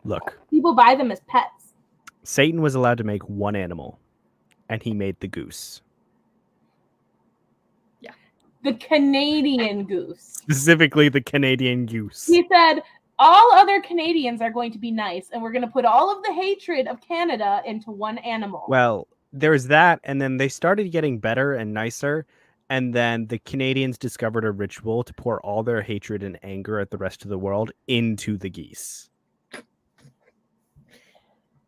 Look, people buy them as pets. Satan was allowed to make one animal, and he made the goose. Yeah, the Canadian goose. Specifically, the Canadian goose. He said, all other Canadians are going to be nice, and we're going to put all of the hatred of Canada into one animal. Well, there's that, and then they started getting better and nicer, and then the Canadians discovered a ritual to pour all their hatred and anger at the rest of the world into the geese.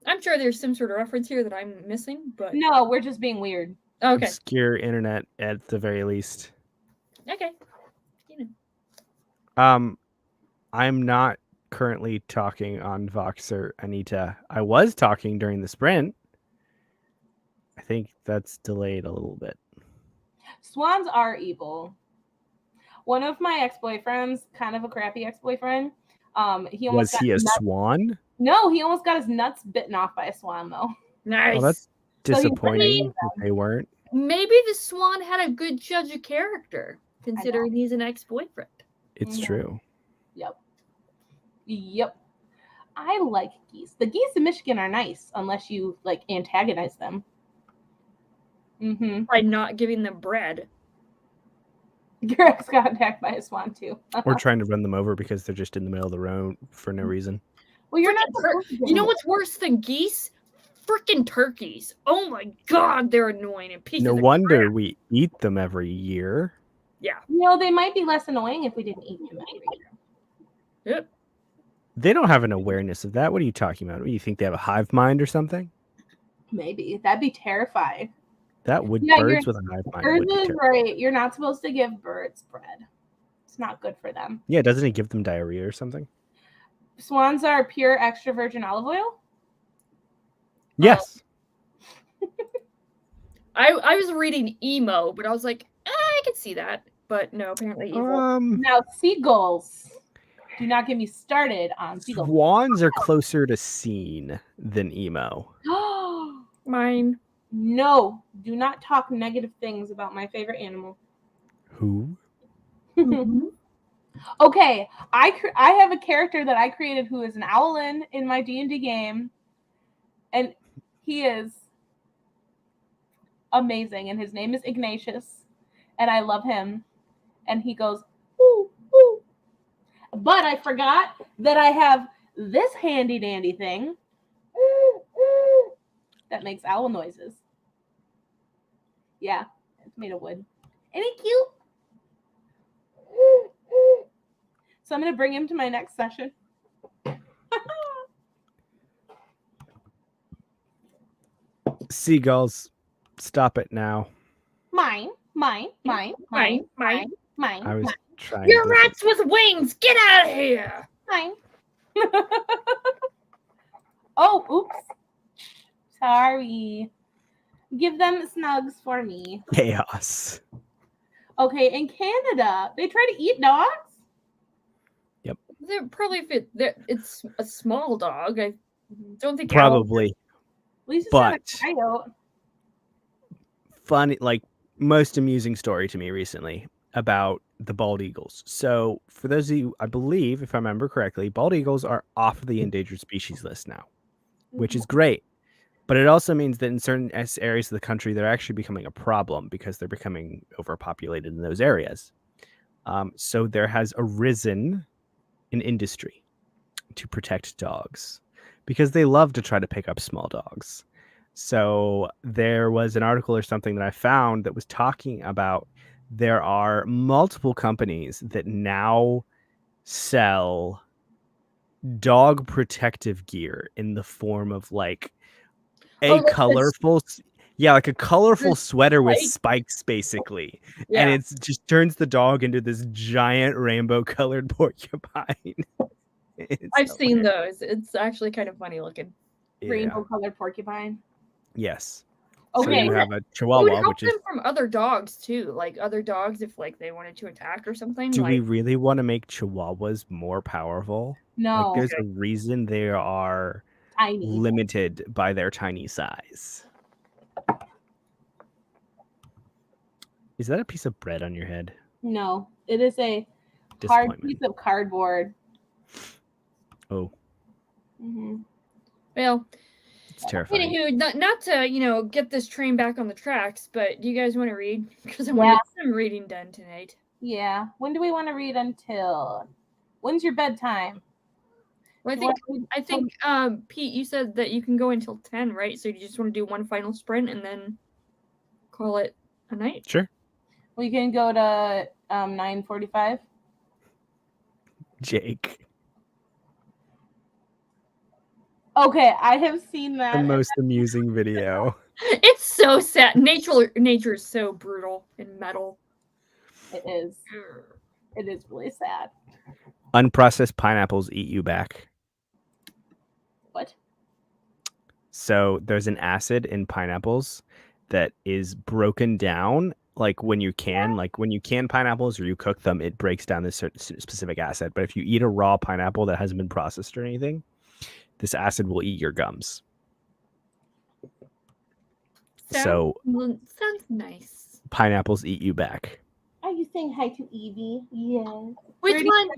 I'm sure there's some sort of reference here that I'm missing, but no, we're just being weird. Okay. Obscure internet at the very least. Okay. You know. I'm not currently talking on Voxer, Anita. I was talking during the sprint. I think that's delayed a little bit. Swans are evil. One of my ex-boyfriends, kind of a crappy ex-boyfriend, was he a swan? No, he almost got his nuts bitten off by a swan, though. Nice. Oh, that's disappointing that they weren't. Maybe the swan had a good judge of character, considering he's an ex-boyfriend. It's true. Yep. I like geese. The geese in Michigan are nice, unless you like antagonize them. Mm-hmm. By not giving them bread. Greg's got attacked by a swan too. Or trying to run them over because they're just in the middle of the road for no reason. Well, you're not. You know what's worse than geese? Freaking turkeys. Oh my god, they're annoying and pieces. No wonder we eat them every year. Yeah. You know, they might be less annoying if we didn't eat them every year. Yep. They don't have an awareness of that. What are you talking about? You think they have a hive mind or something? Maybe. That'd be terrifying. That would birds with a hive mind. Birds is right. You're not supposed to give birds bread. It's not good for them. Yeah, doesn't it give them diarrhea or something? Swans are pure extra virgin olive oil? Yes. I was reading emo, but I was like, I can see that. But no, apparently evil. Now, seagulls. Do not get me started on seagulls. Swans are closer to seen than emo. Mine. No, do not talk negative things about my favorite animal. Who? Okay, I have a character that I created who is an owlin in my D&D game, and he is amazing, and his name is Ignatius, and I love him, and he goes, ooh, ooh. But I forgot that I have this handy dandy thing that makes owl noises. Yeah, it's made of wood. Ain't it cute? So I'm going to bring him to my next session. Seagulls, stop it now. Mine. I was trying. You're rats with wings. Get out of here. Fine. Oh, oops. Sorry. Give them snugs for me. Chaos. Okay, in Canada, they try to eat dogs? They're probably it's a small dog. I don't think Probably. At least it's not a But coyote. funny, like most amusing story to me recently about the bald eagles. So for those of you, I believe, if I remember correctly, bald eagles are off the endangered species list now, which is great. But it also means that in certain areas of the country, they're actually becoming a problem because they're becoming overpopulated in those areas. So there has arisen an industry to protect dogs because they love to try to pick up small dogs. So there was an article or something that I found that was talking about there are multiple companies that now sell dog protective gear in the form of like a colorful like a colorful sweater with spikes basically. Yeah. And it's just turns the dog into this giant rainbow colored porcupine. I've seen those. It's actually kind of funny looking. Rainbow colored porcupine. Yes. Okay. So you have a It would Chihuahua, help which is. them from other dogs too, like other dogs if like they wanted to attack or something. Do like, we really want to make Chihuahuas more powerful? No. Like, there's a reason they are Tiny. limited by their tiny size. Is that a piece of bread on your head? No, it is a hard Disappointment. piece of cardboard. Oh, Well, it's terrifying. anywho, not to get this train back on the tracks, but do you guys want to read? Because I Yeah. want to get some reading done tonight. Yeah. When do we want to read until? When's your bedtime? Well, I think Pete, you said that you can go until 10, right? So you just want to do one final sprint and then call it a night? Sure. We can go to 9:45. Jake. Okay, I have seen that. The most amusing video. It's so sad. Nature is so brutal and metal. It is. It is really sad. Unprocessed pineapples eat you back. What? So there's an acid in pineapples that is broken down like when you can pineapples or you cook them, it breaks down this certain specific acid. But if you eat a raw pineapple that hasn't been processed or anything, this acid will eat your gums. Sounds nice. Pineapples eat you back. Are you saying hi to Evie? Yes. Which Birdie. one?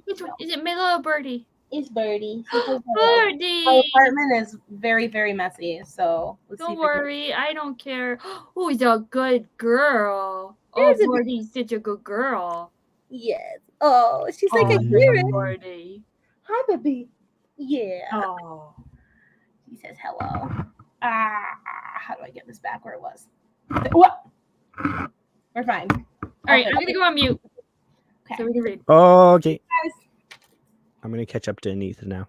Is it Milo or Birdie? It's Birdie. Birdie. My apartment is very, very messy, so don't worry, I don't care. Oh, he's a good girl. Birdie's such a good girl. Yes. Oh, she's like a cute Birdie. Hi, baby. Yeah. Oh. He says hello. How do I get this back where it was? What? We're fine. All right, I'm gonna go on mute. Okay. So we can read. Okay. Guys. I'm gonna catch up to Anita now.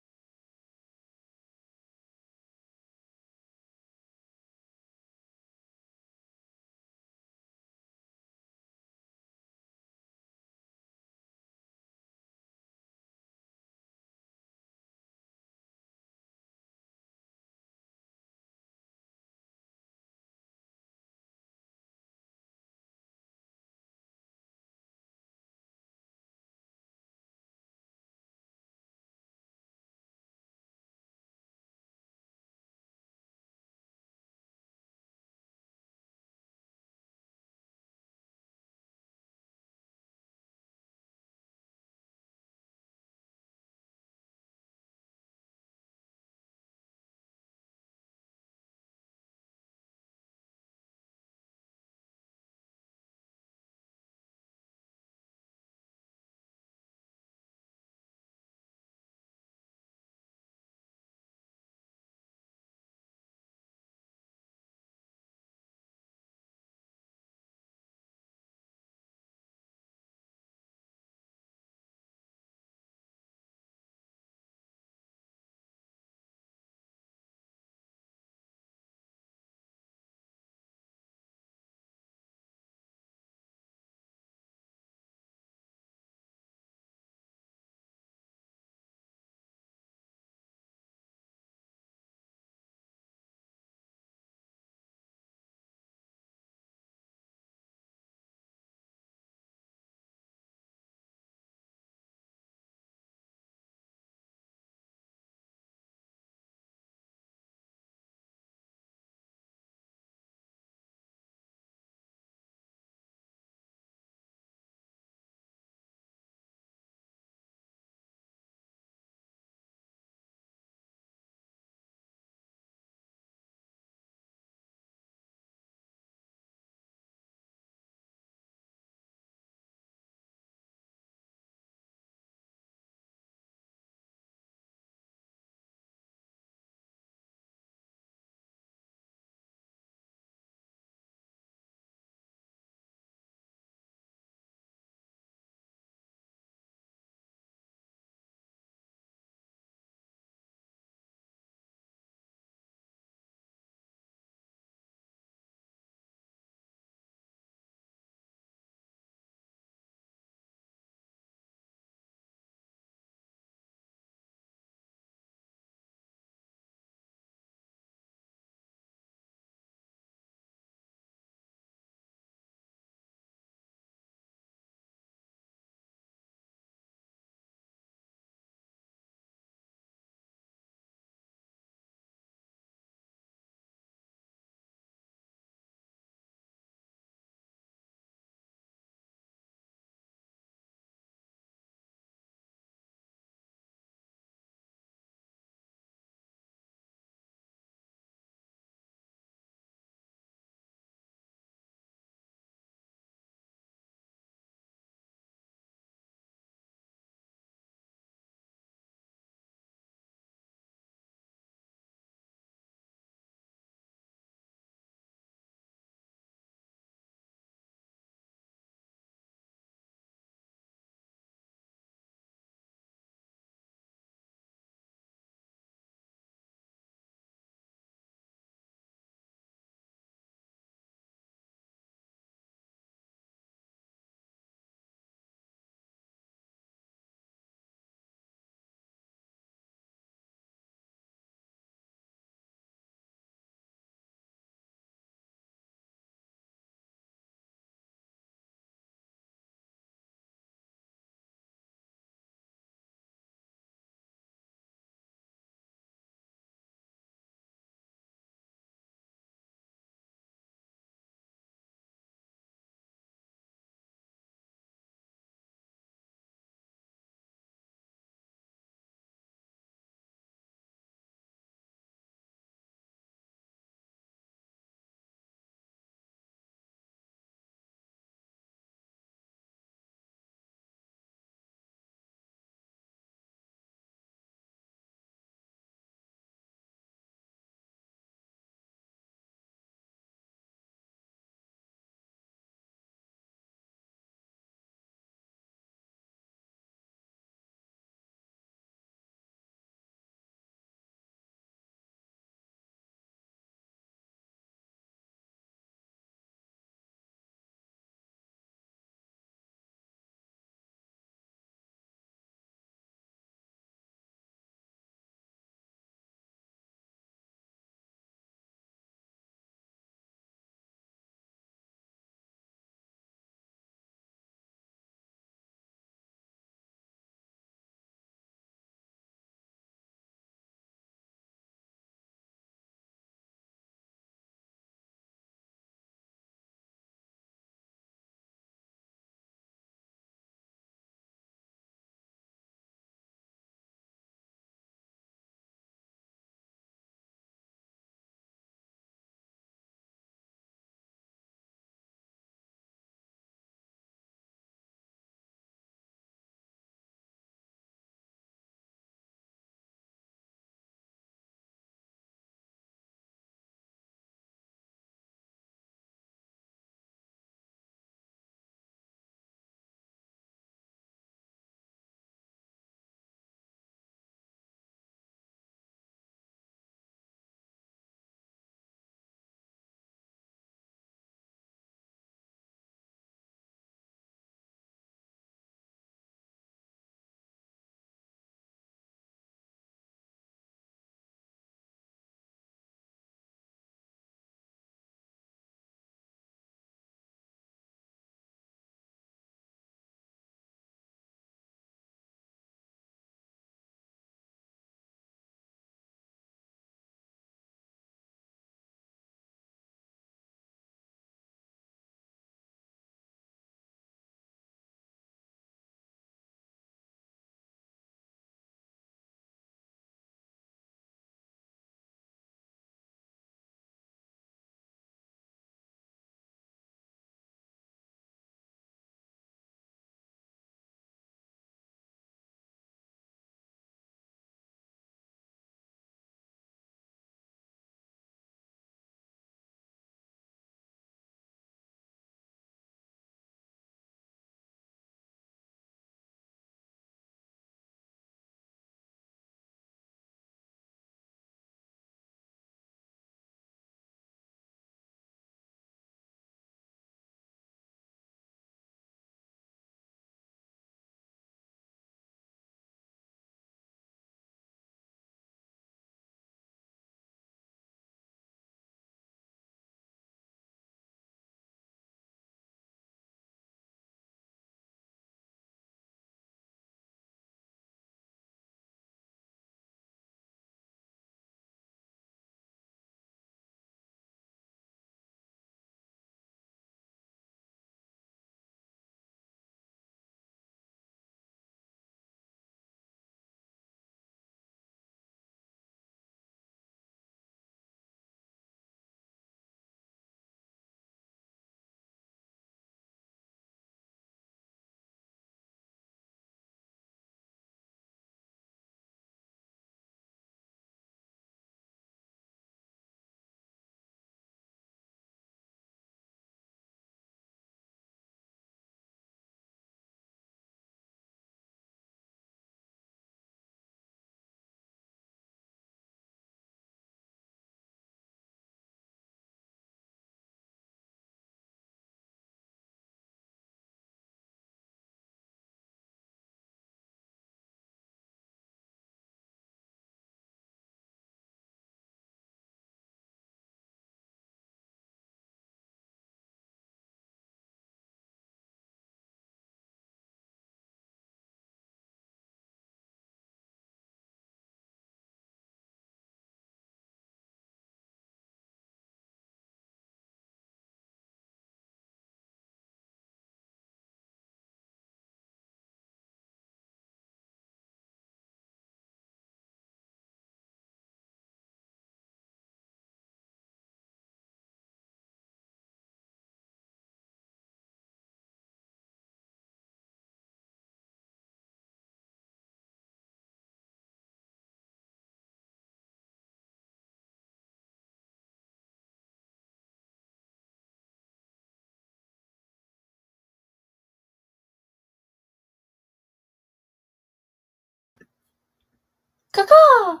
Caca!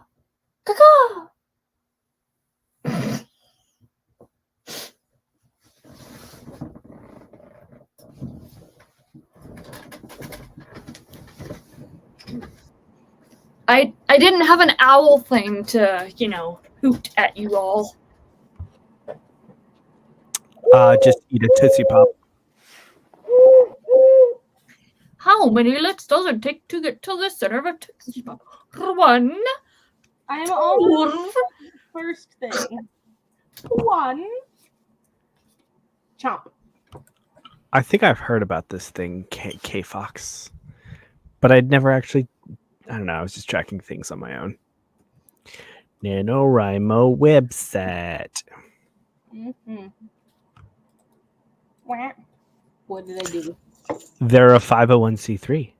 Caca! I didn't have an owl thing to, hoot at you all. Just eat a Tootsie Pop. How many licks does it take to get to the center of a Tootsie Pop? 1. I'm almost first thing. 1. Chomp. I think I've heard about this thing, K-Fox, but I'd never actually. I don't know. I was just tracking things on my own. NaNoWriMo website. Mm-hmm. What did I do? They're a 501c3.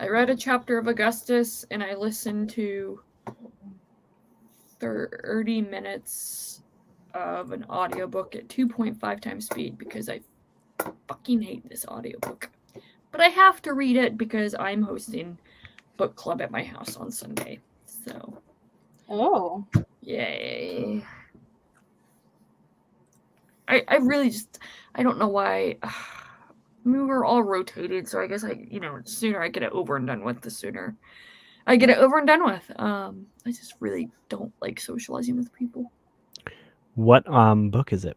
I read a chapter of Augustus and I listened to 30 minutes of an audiobook at 2.5 times speed because I fucking hate this audiobook. But I have to read it because I'm hosting book club at my house on Sunday. So. Oh. Yay. I really just, I don't know why. We were all rotated, so I guess the sooner I get it over and done with, the sooner I get it over and done with. I just really don't like socializing with people. What book is it?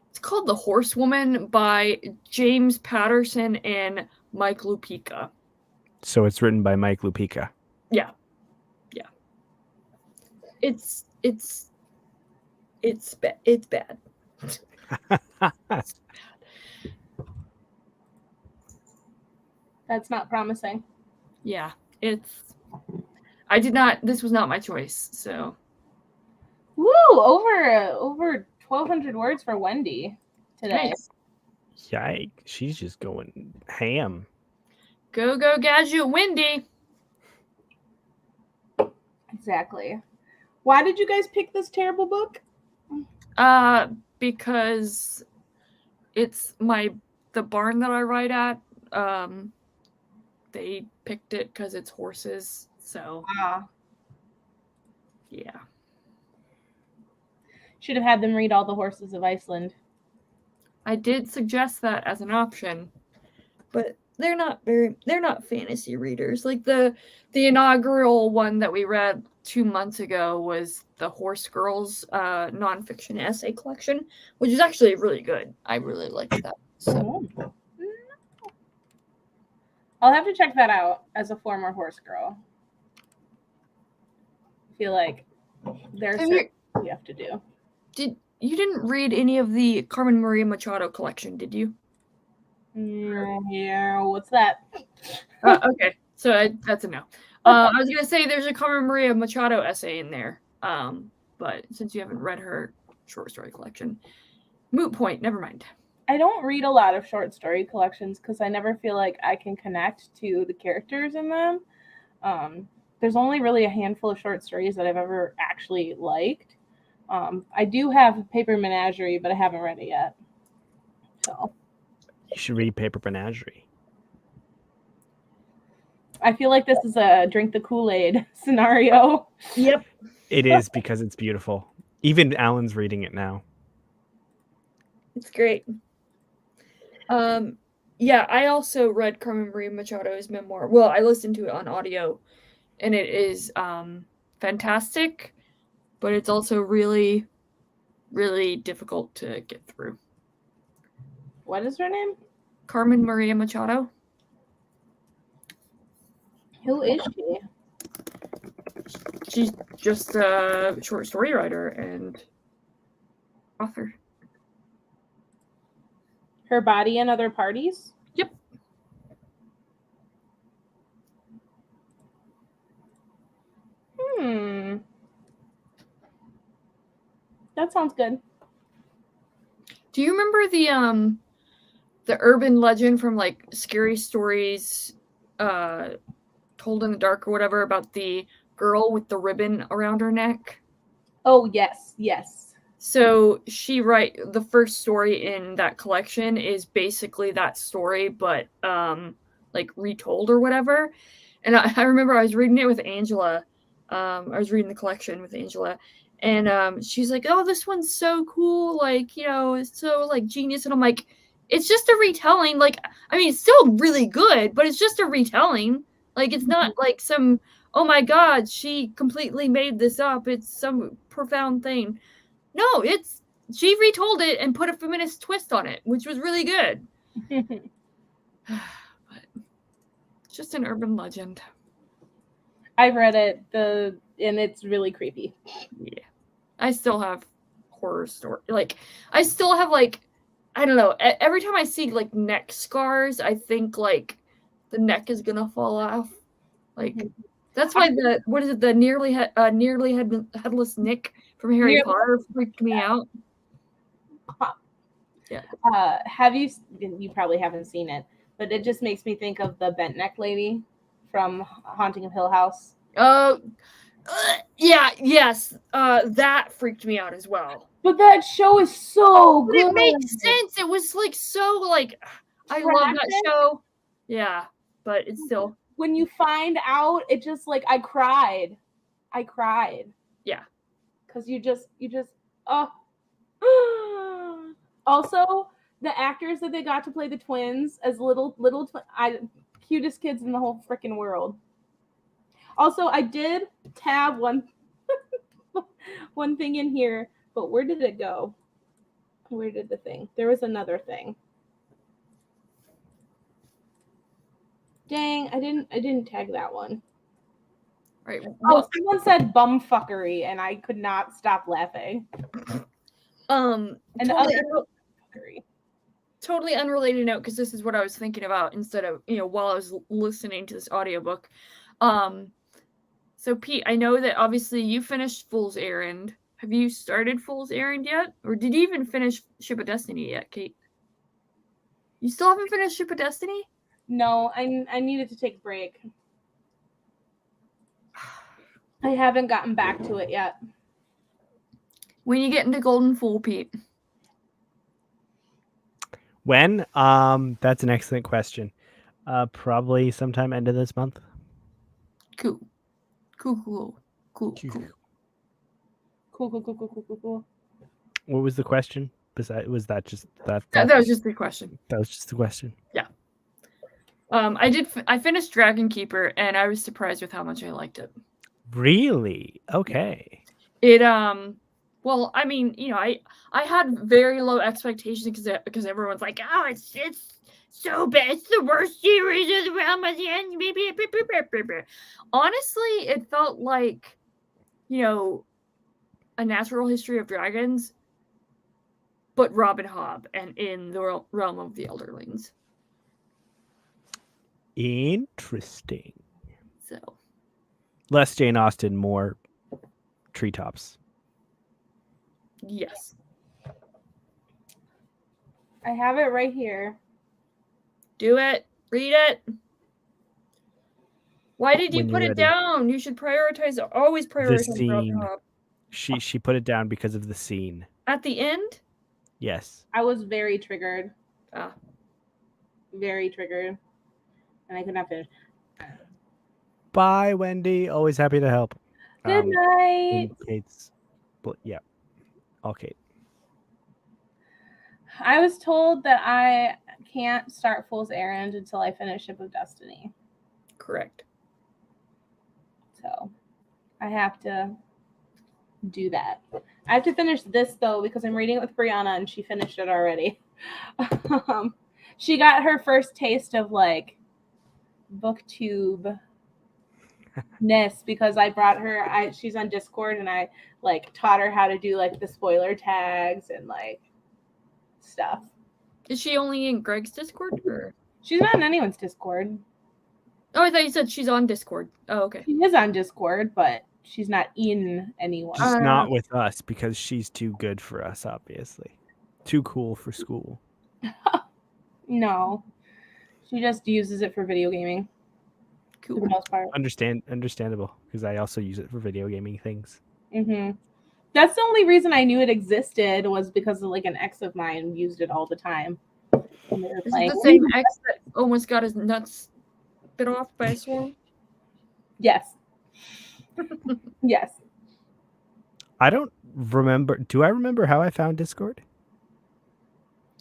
It's called The Horsewoman by James Patterson and Mike Lupica. So it's written by Mike Lupica. Yeah. It's bad. It's bad. That's not promising. Yeah, this was not my choice, so. Woo! Over 1,200 words for Wendy today. Nice. Yikes, she's just going ham. Go, Gadget Wendy. Exactly. Why did you guys pick this terrible book? Because it's the barn that I write at. They picked it because it's horses. So. Yeah. Should have had them read all the horses of Iceland. I did suggest that as an option, but they're not fantasy readers. Like the inaugural one that we read 2 months ago was the Horse Girls nonfiction essay collection, which is actually really good. I really liked that. So. I'll have to check that out as a former horse girl. I feel like there's something you have to do. You didn't read any of the Carmen Maria Machado collection, did you? Yeah, what's that? Okay, so that's a no. I was gonna say there's a Carmen Maria Machado essay in there, but since you haven't read her short story collection, moot point. Never mind. I don't read a lot of short story collections because I never feel like I can connect to the characters in them. There's only really a handful of short stories that I've ever actually liked. I do have Paper Menagerie, but I haven't read it yet. So you should read Paper Menagerie. I feel like this is a drink the Kool-Aid scenario. Yep. It is because it's beautiful. Even Alan's reading it now. It's great. Yeah, I also read Carmen Maria Machado's memoir. Well, I listened to it on audio, and it is fantastic, but it's also really, really difficult to get through. What is her name? Carmen Maria Machado. Who is she? She's just a short story writer and author. Her Body and Other Parties? Yep. That sounds good. Do you remember the urban legend from like Scary Stories Told in the Dark or whatever about the girl with the ribbon around her neck? Oh, yes. So the first story in that collection is basically that story, but like retold or whatever. And I remember I was reading it with Angela. I was reading the collection with Angela, and she's like, "Oh, this one's so cool! Like, it's so like genius." And I'm like, "It's just a retelling. Like, I mean, it's still really good, but it's just a retelling. Like, it's not like some, oh my God, she completely made this up. It's some profound thing. No, she retold it and put a feminist twist on it, which was really good. But it's just an urban legend." I've read it, and it's really creepy. Yeah. I still have horror story. Like, I still have, like, I don't know. Every time I see, like, neck scars, I think, like, the neck is gonna fall off. Like, that's why the nearly headless Nick from Harry Potter freaked me out. Yeah. You probably haven't seen it, but it just makes me think of the bent neck lady from Haunting of Hill House. Oh, yeah, yes. That freaked me out as well. But that show is so But good. it makes sense. It was like so like I love that show. Yeah, but it's still when you find out, it just like I cried. Yeah. Because you just oh. Also, the actors that they got to play the twins as little cutest kids in the whole freaking world. Also, I did tab one thing in here, but where did it go? Where did the thing? There was another thing. Dang, I didn't tag that one. Right. Oh, someone said bumfuckery, and I could not stop laughing. And totally, totally unrelated note, because this is what I was thinking about instead of while I was listening to this audiobook. So Pete, I know that obviously you finished Fool's Errand. Have you started Fool's Errand yet? Or did you even finish Ship of Destiny yet, Kate? You still haven't finished Ship of Destiny? No, I needed to take a break. I haven't gotten back to it yet. When you get into Golden Fool, Pete? When? That's an excellent question. Probably sometime end of this month. Cool. What was the question? Was that just that? That was just the question. That was just the question. Yeah. I finished Dragon Keeper, and I was surprised with how much I liked it. Really? Okay. It well, I mean, I had very low expectations because everyone's like, "Oh, it's so bad. It's the worst series of the realm at the end." Honestly, it felt like, A Natural History of Dragons, but Robin Hobb and in the realm of the Elderlings. Interesting. So less Jane Austen, more treetops. Yes. I have it right here. Do it. Read it. Why did you put it down? You should always prioritize the scene. Robin Hobb. She put it down because of the scene. At the end? Yes. I was very triggered. Very triggered. And I could not finish. Bye, Wendy. Always happy to help. Good night. Yeah. Okay. I was told that I can't start Fool's Errand until I finish Ship of Destiny. Correct. So I have to do that. I have to finish this, though, because I'm reading it with Brianna, and she finished it already. She got her first taste of, like, booktube ness because I brought her. She's on Discord, and I like taught her how to do like the spoiler tags and like stuff. Is she only in Greg's Discord, or she's not in anyone's Discord? Oh, I thought you said she's on Discord. Oh, okay. She is on Discord, but she's not in anyone. She's not with us because she's too good for us, obviously. Too cool for school. No, she just uses it for video gaming. Cool. For the most part. Understandable, because I also use it for video gaming things. Mm-hmm. That's the only reason I knew it existed was because of, like, an ex of mine used it all the time. Is it the same ex that almost got his nuts bit off by a swarm? Yes. Yes. I don't remember. Do I remember how I found Discord?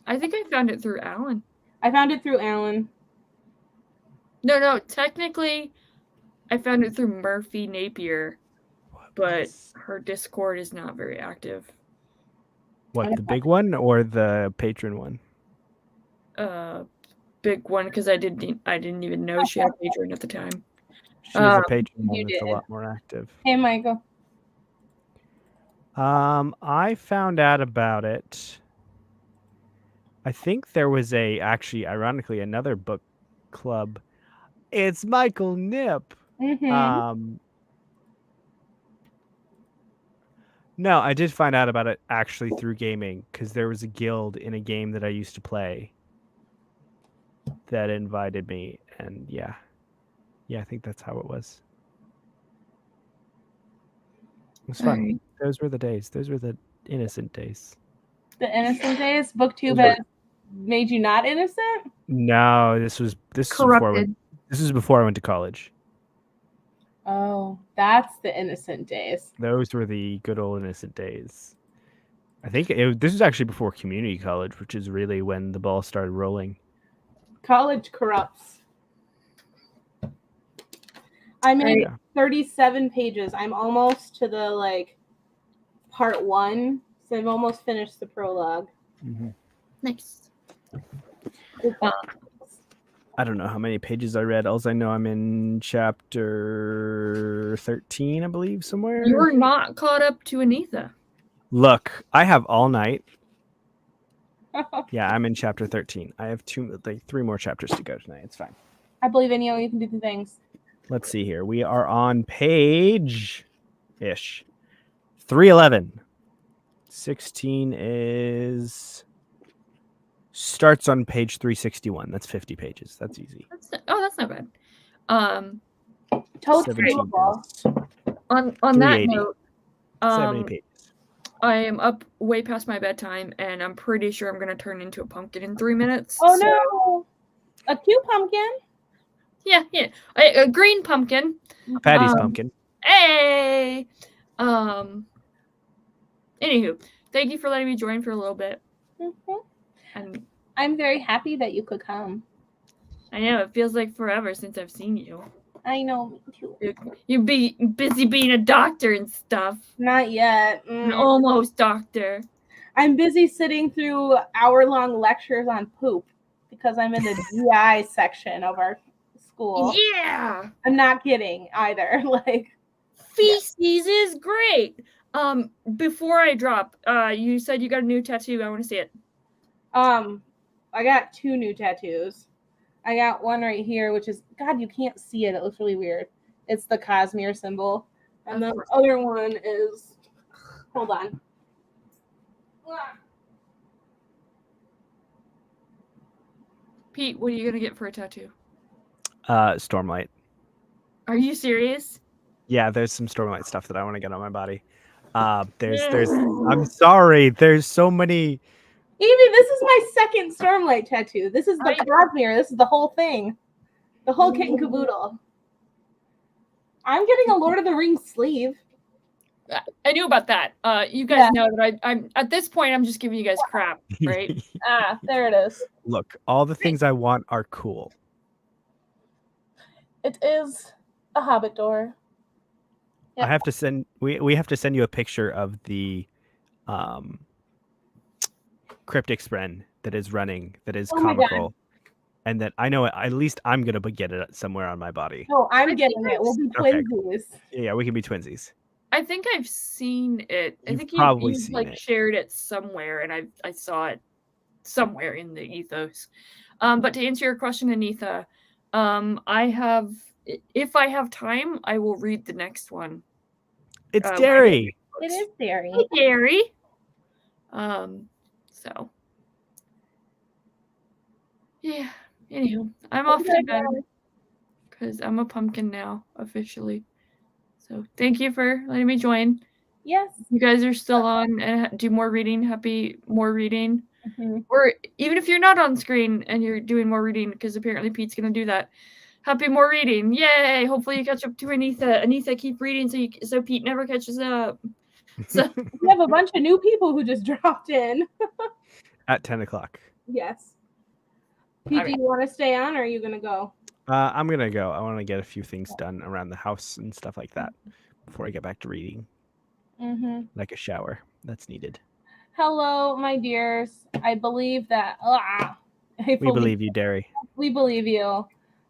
I think I found it through Alan. I found it through Alan. No, technically, I found it through Murphy Napier, but her Discord is not very active. What, the big one or the patron one? Big one, because I didn't even know she had a patron at the time. She has a patron one you that's a did. lot more active. Hey, Michael. I found out about it. I think there was actually, ironically, another book club. It's Michael Nip. Mm-hmm. No, I did find out about it actually through gaming, because there was a guild in a game that I used to play that invited me, and yeah, I think that's how it was. It was fun. Right. Those were the days. Those were the innocent days. The innocent days. BookTube has made you not innocent? No, this was Corrupted. This is before I went to college. Oh, that's the innocent days. Those were the good old innocent days. I think this was actually before community college, which is really when the ball started rolling. College corrupts. I made 37 pages. I'm almost to the part 1, so I've almost finished the prologue. Mm-hmm. Nice. I don't know how many pages I read. All I know, I'm in chapter 13, I believe, somewhere. You're not caught up to Anitha. Look, I have all night. Yeah, I'm in chapter 13. I have 3 more chapters to go tonight. It's fine. I believe in you. You can do the things. Let's see here. We are on page-ish. 311. 16 starts on page 361. That's 50 pages. That's easy. That's not bad. Totally. On that note, 70 pages. I am up way past my bedtime, and I'm pretty sure I'm gonna turn into a pumpkin in 3 minutes. Oh no! A cute pumpkin. Yeah. A green pumpkin. Patty's pumpkin. Hey. Anywho, thank you for letting me join for a little bit. Mm-hmm. I'm very happy that you could come. I know, it feels like forever since I've seen you. I know, me too. You'd be busy being a doctor and stuff. Not yet. An almost doctor. I'm busy sitting through hour-long lectures on poop because I'm in the GI section of our school. Yeah. I'm not kidding either. Feces is great. Before I drop, you said you got a new tattoo. I want to see it. I got 2 new tattoos. I got one right here, which is, God, you can't see it. It looks really weird. It's the Cosmere symbol. And the other one is, hold on. Pete, what are you going to get for a tattoo? Stormlight. Are you serious? Yeah, there's some Stormlight stuff that I want to get on my body. There's I'm sorry. There's so many. Evie, this is my second Stormlight tattoo. This is the Cosmere. This is the whole thing. The whole kit and caboodle. I'm getting a Lord of the Rings sleeve. I knew about that. You guys know that I'm at this point, I'm just giving you guys crap, right? There it is. Look, all the things I want are cool. It is a Hobbit door. Yep. I have to send. We have to send you a picture of the cryptic spren that is running, that is comical, and that I know at least I'm gonna get it somewhere on my body. Oh, I'm getting it. We'll be twinsies. Yeah, we can be twinsies. I think I've seen it. I think you've shared it somewhere, and I saw it somewhere in the ethos. But to answer your question, Anitha, if I have time, I will read the next one. It's Derry. It is Derry. Hey, Derry. So yeah. Anywho, I'm off to bed because I'm a pumpkin now officially. So thank you for letting me join. Yes. You guys are still on and do more reading. Happy more reading. Mm-hmm. Or even if you're not on screen and you're doing more reading, because apparently Pete's going to do that. Happy more reading. Yay. Hopefully you catch up to Anitha. Anitha, keep reading so Pete never catches up. So We have a bunch of new people who just dropped in. At 10 o'clock. Yes. Pete, do you want to stay on or are you going to go? I'm going to go. I want to get a few things done around the house and stuff like that before I get back to reading. Mm-hmm. Like a shower. That's needed. Hello, my dears. I believe that. We believe you, Derry. We believe you.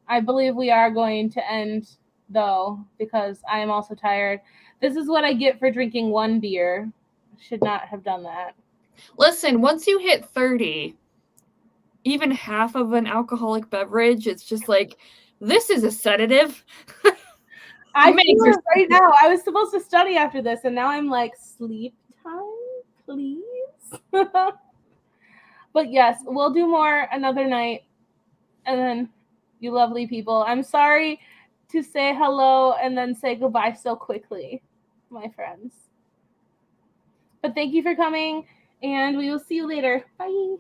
I believe we are going to end, though, because I am also tired. This is what I get for drinking one beer. Should not have done that. listen, once you hit 30, even half of an alcoholic beverage, it's just like, this is a sedative. I feel it right now. I was supposed to study after this, and now I'm like, sleep time, please. But yes, we'll do more another night. And then, you lovely people, I'm sorry to say hello and then say goodbye so quickly, my friends. But thank you for coming, and we will see you later. Bye.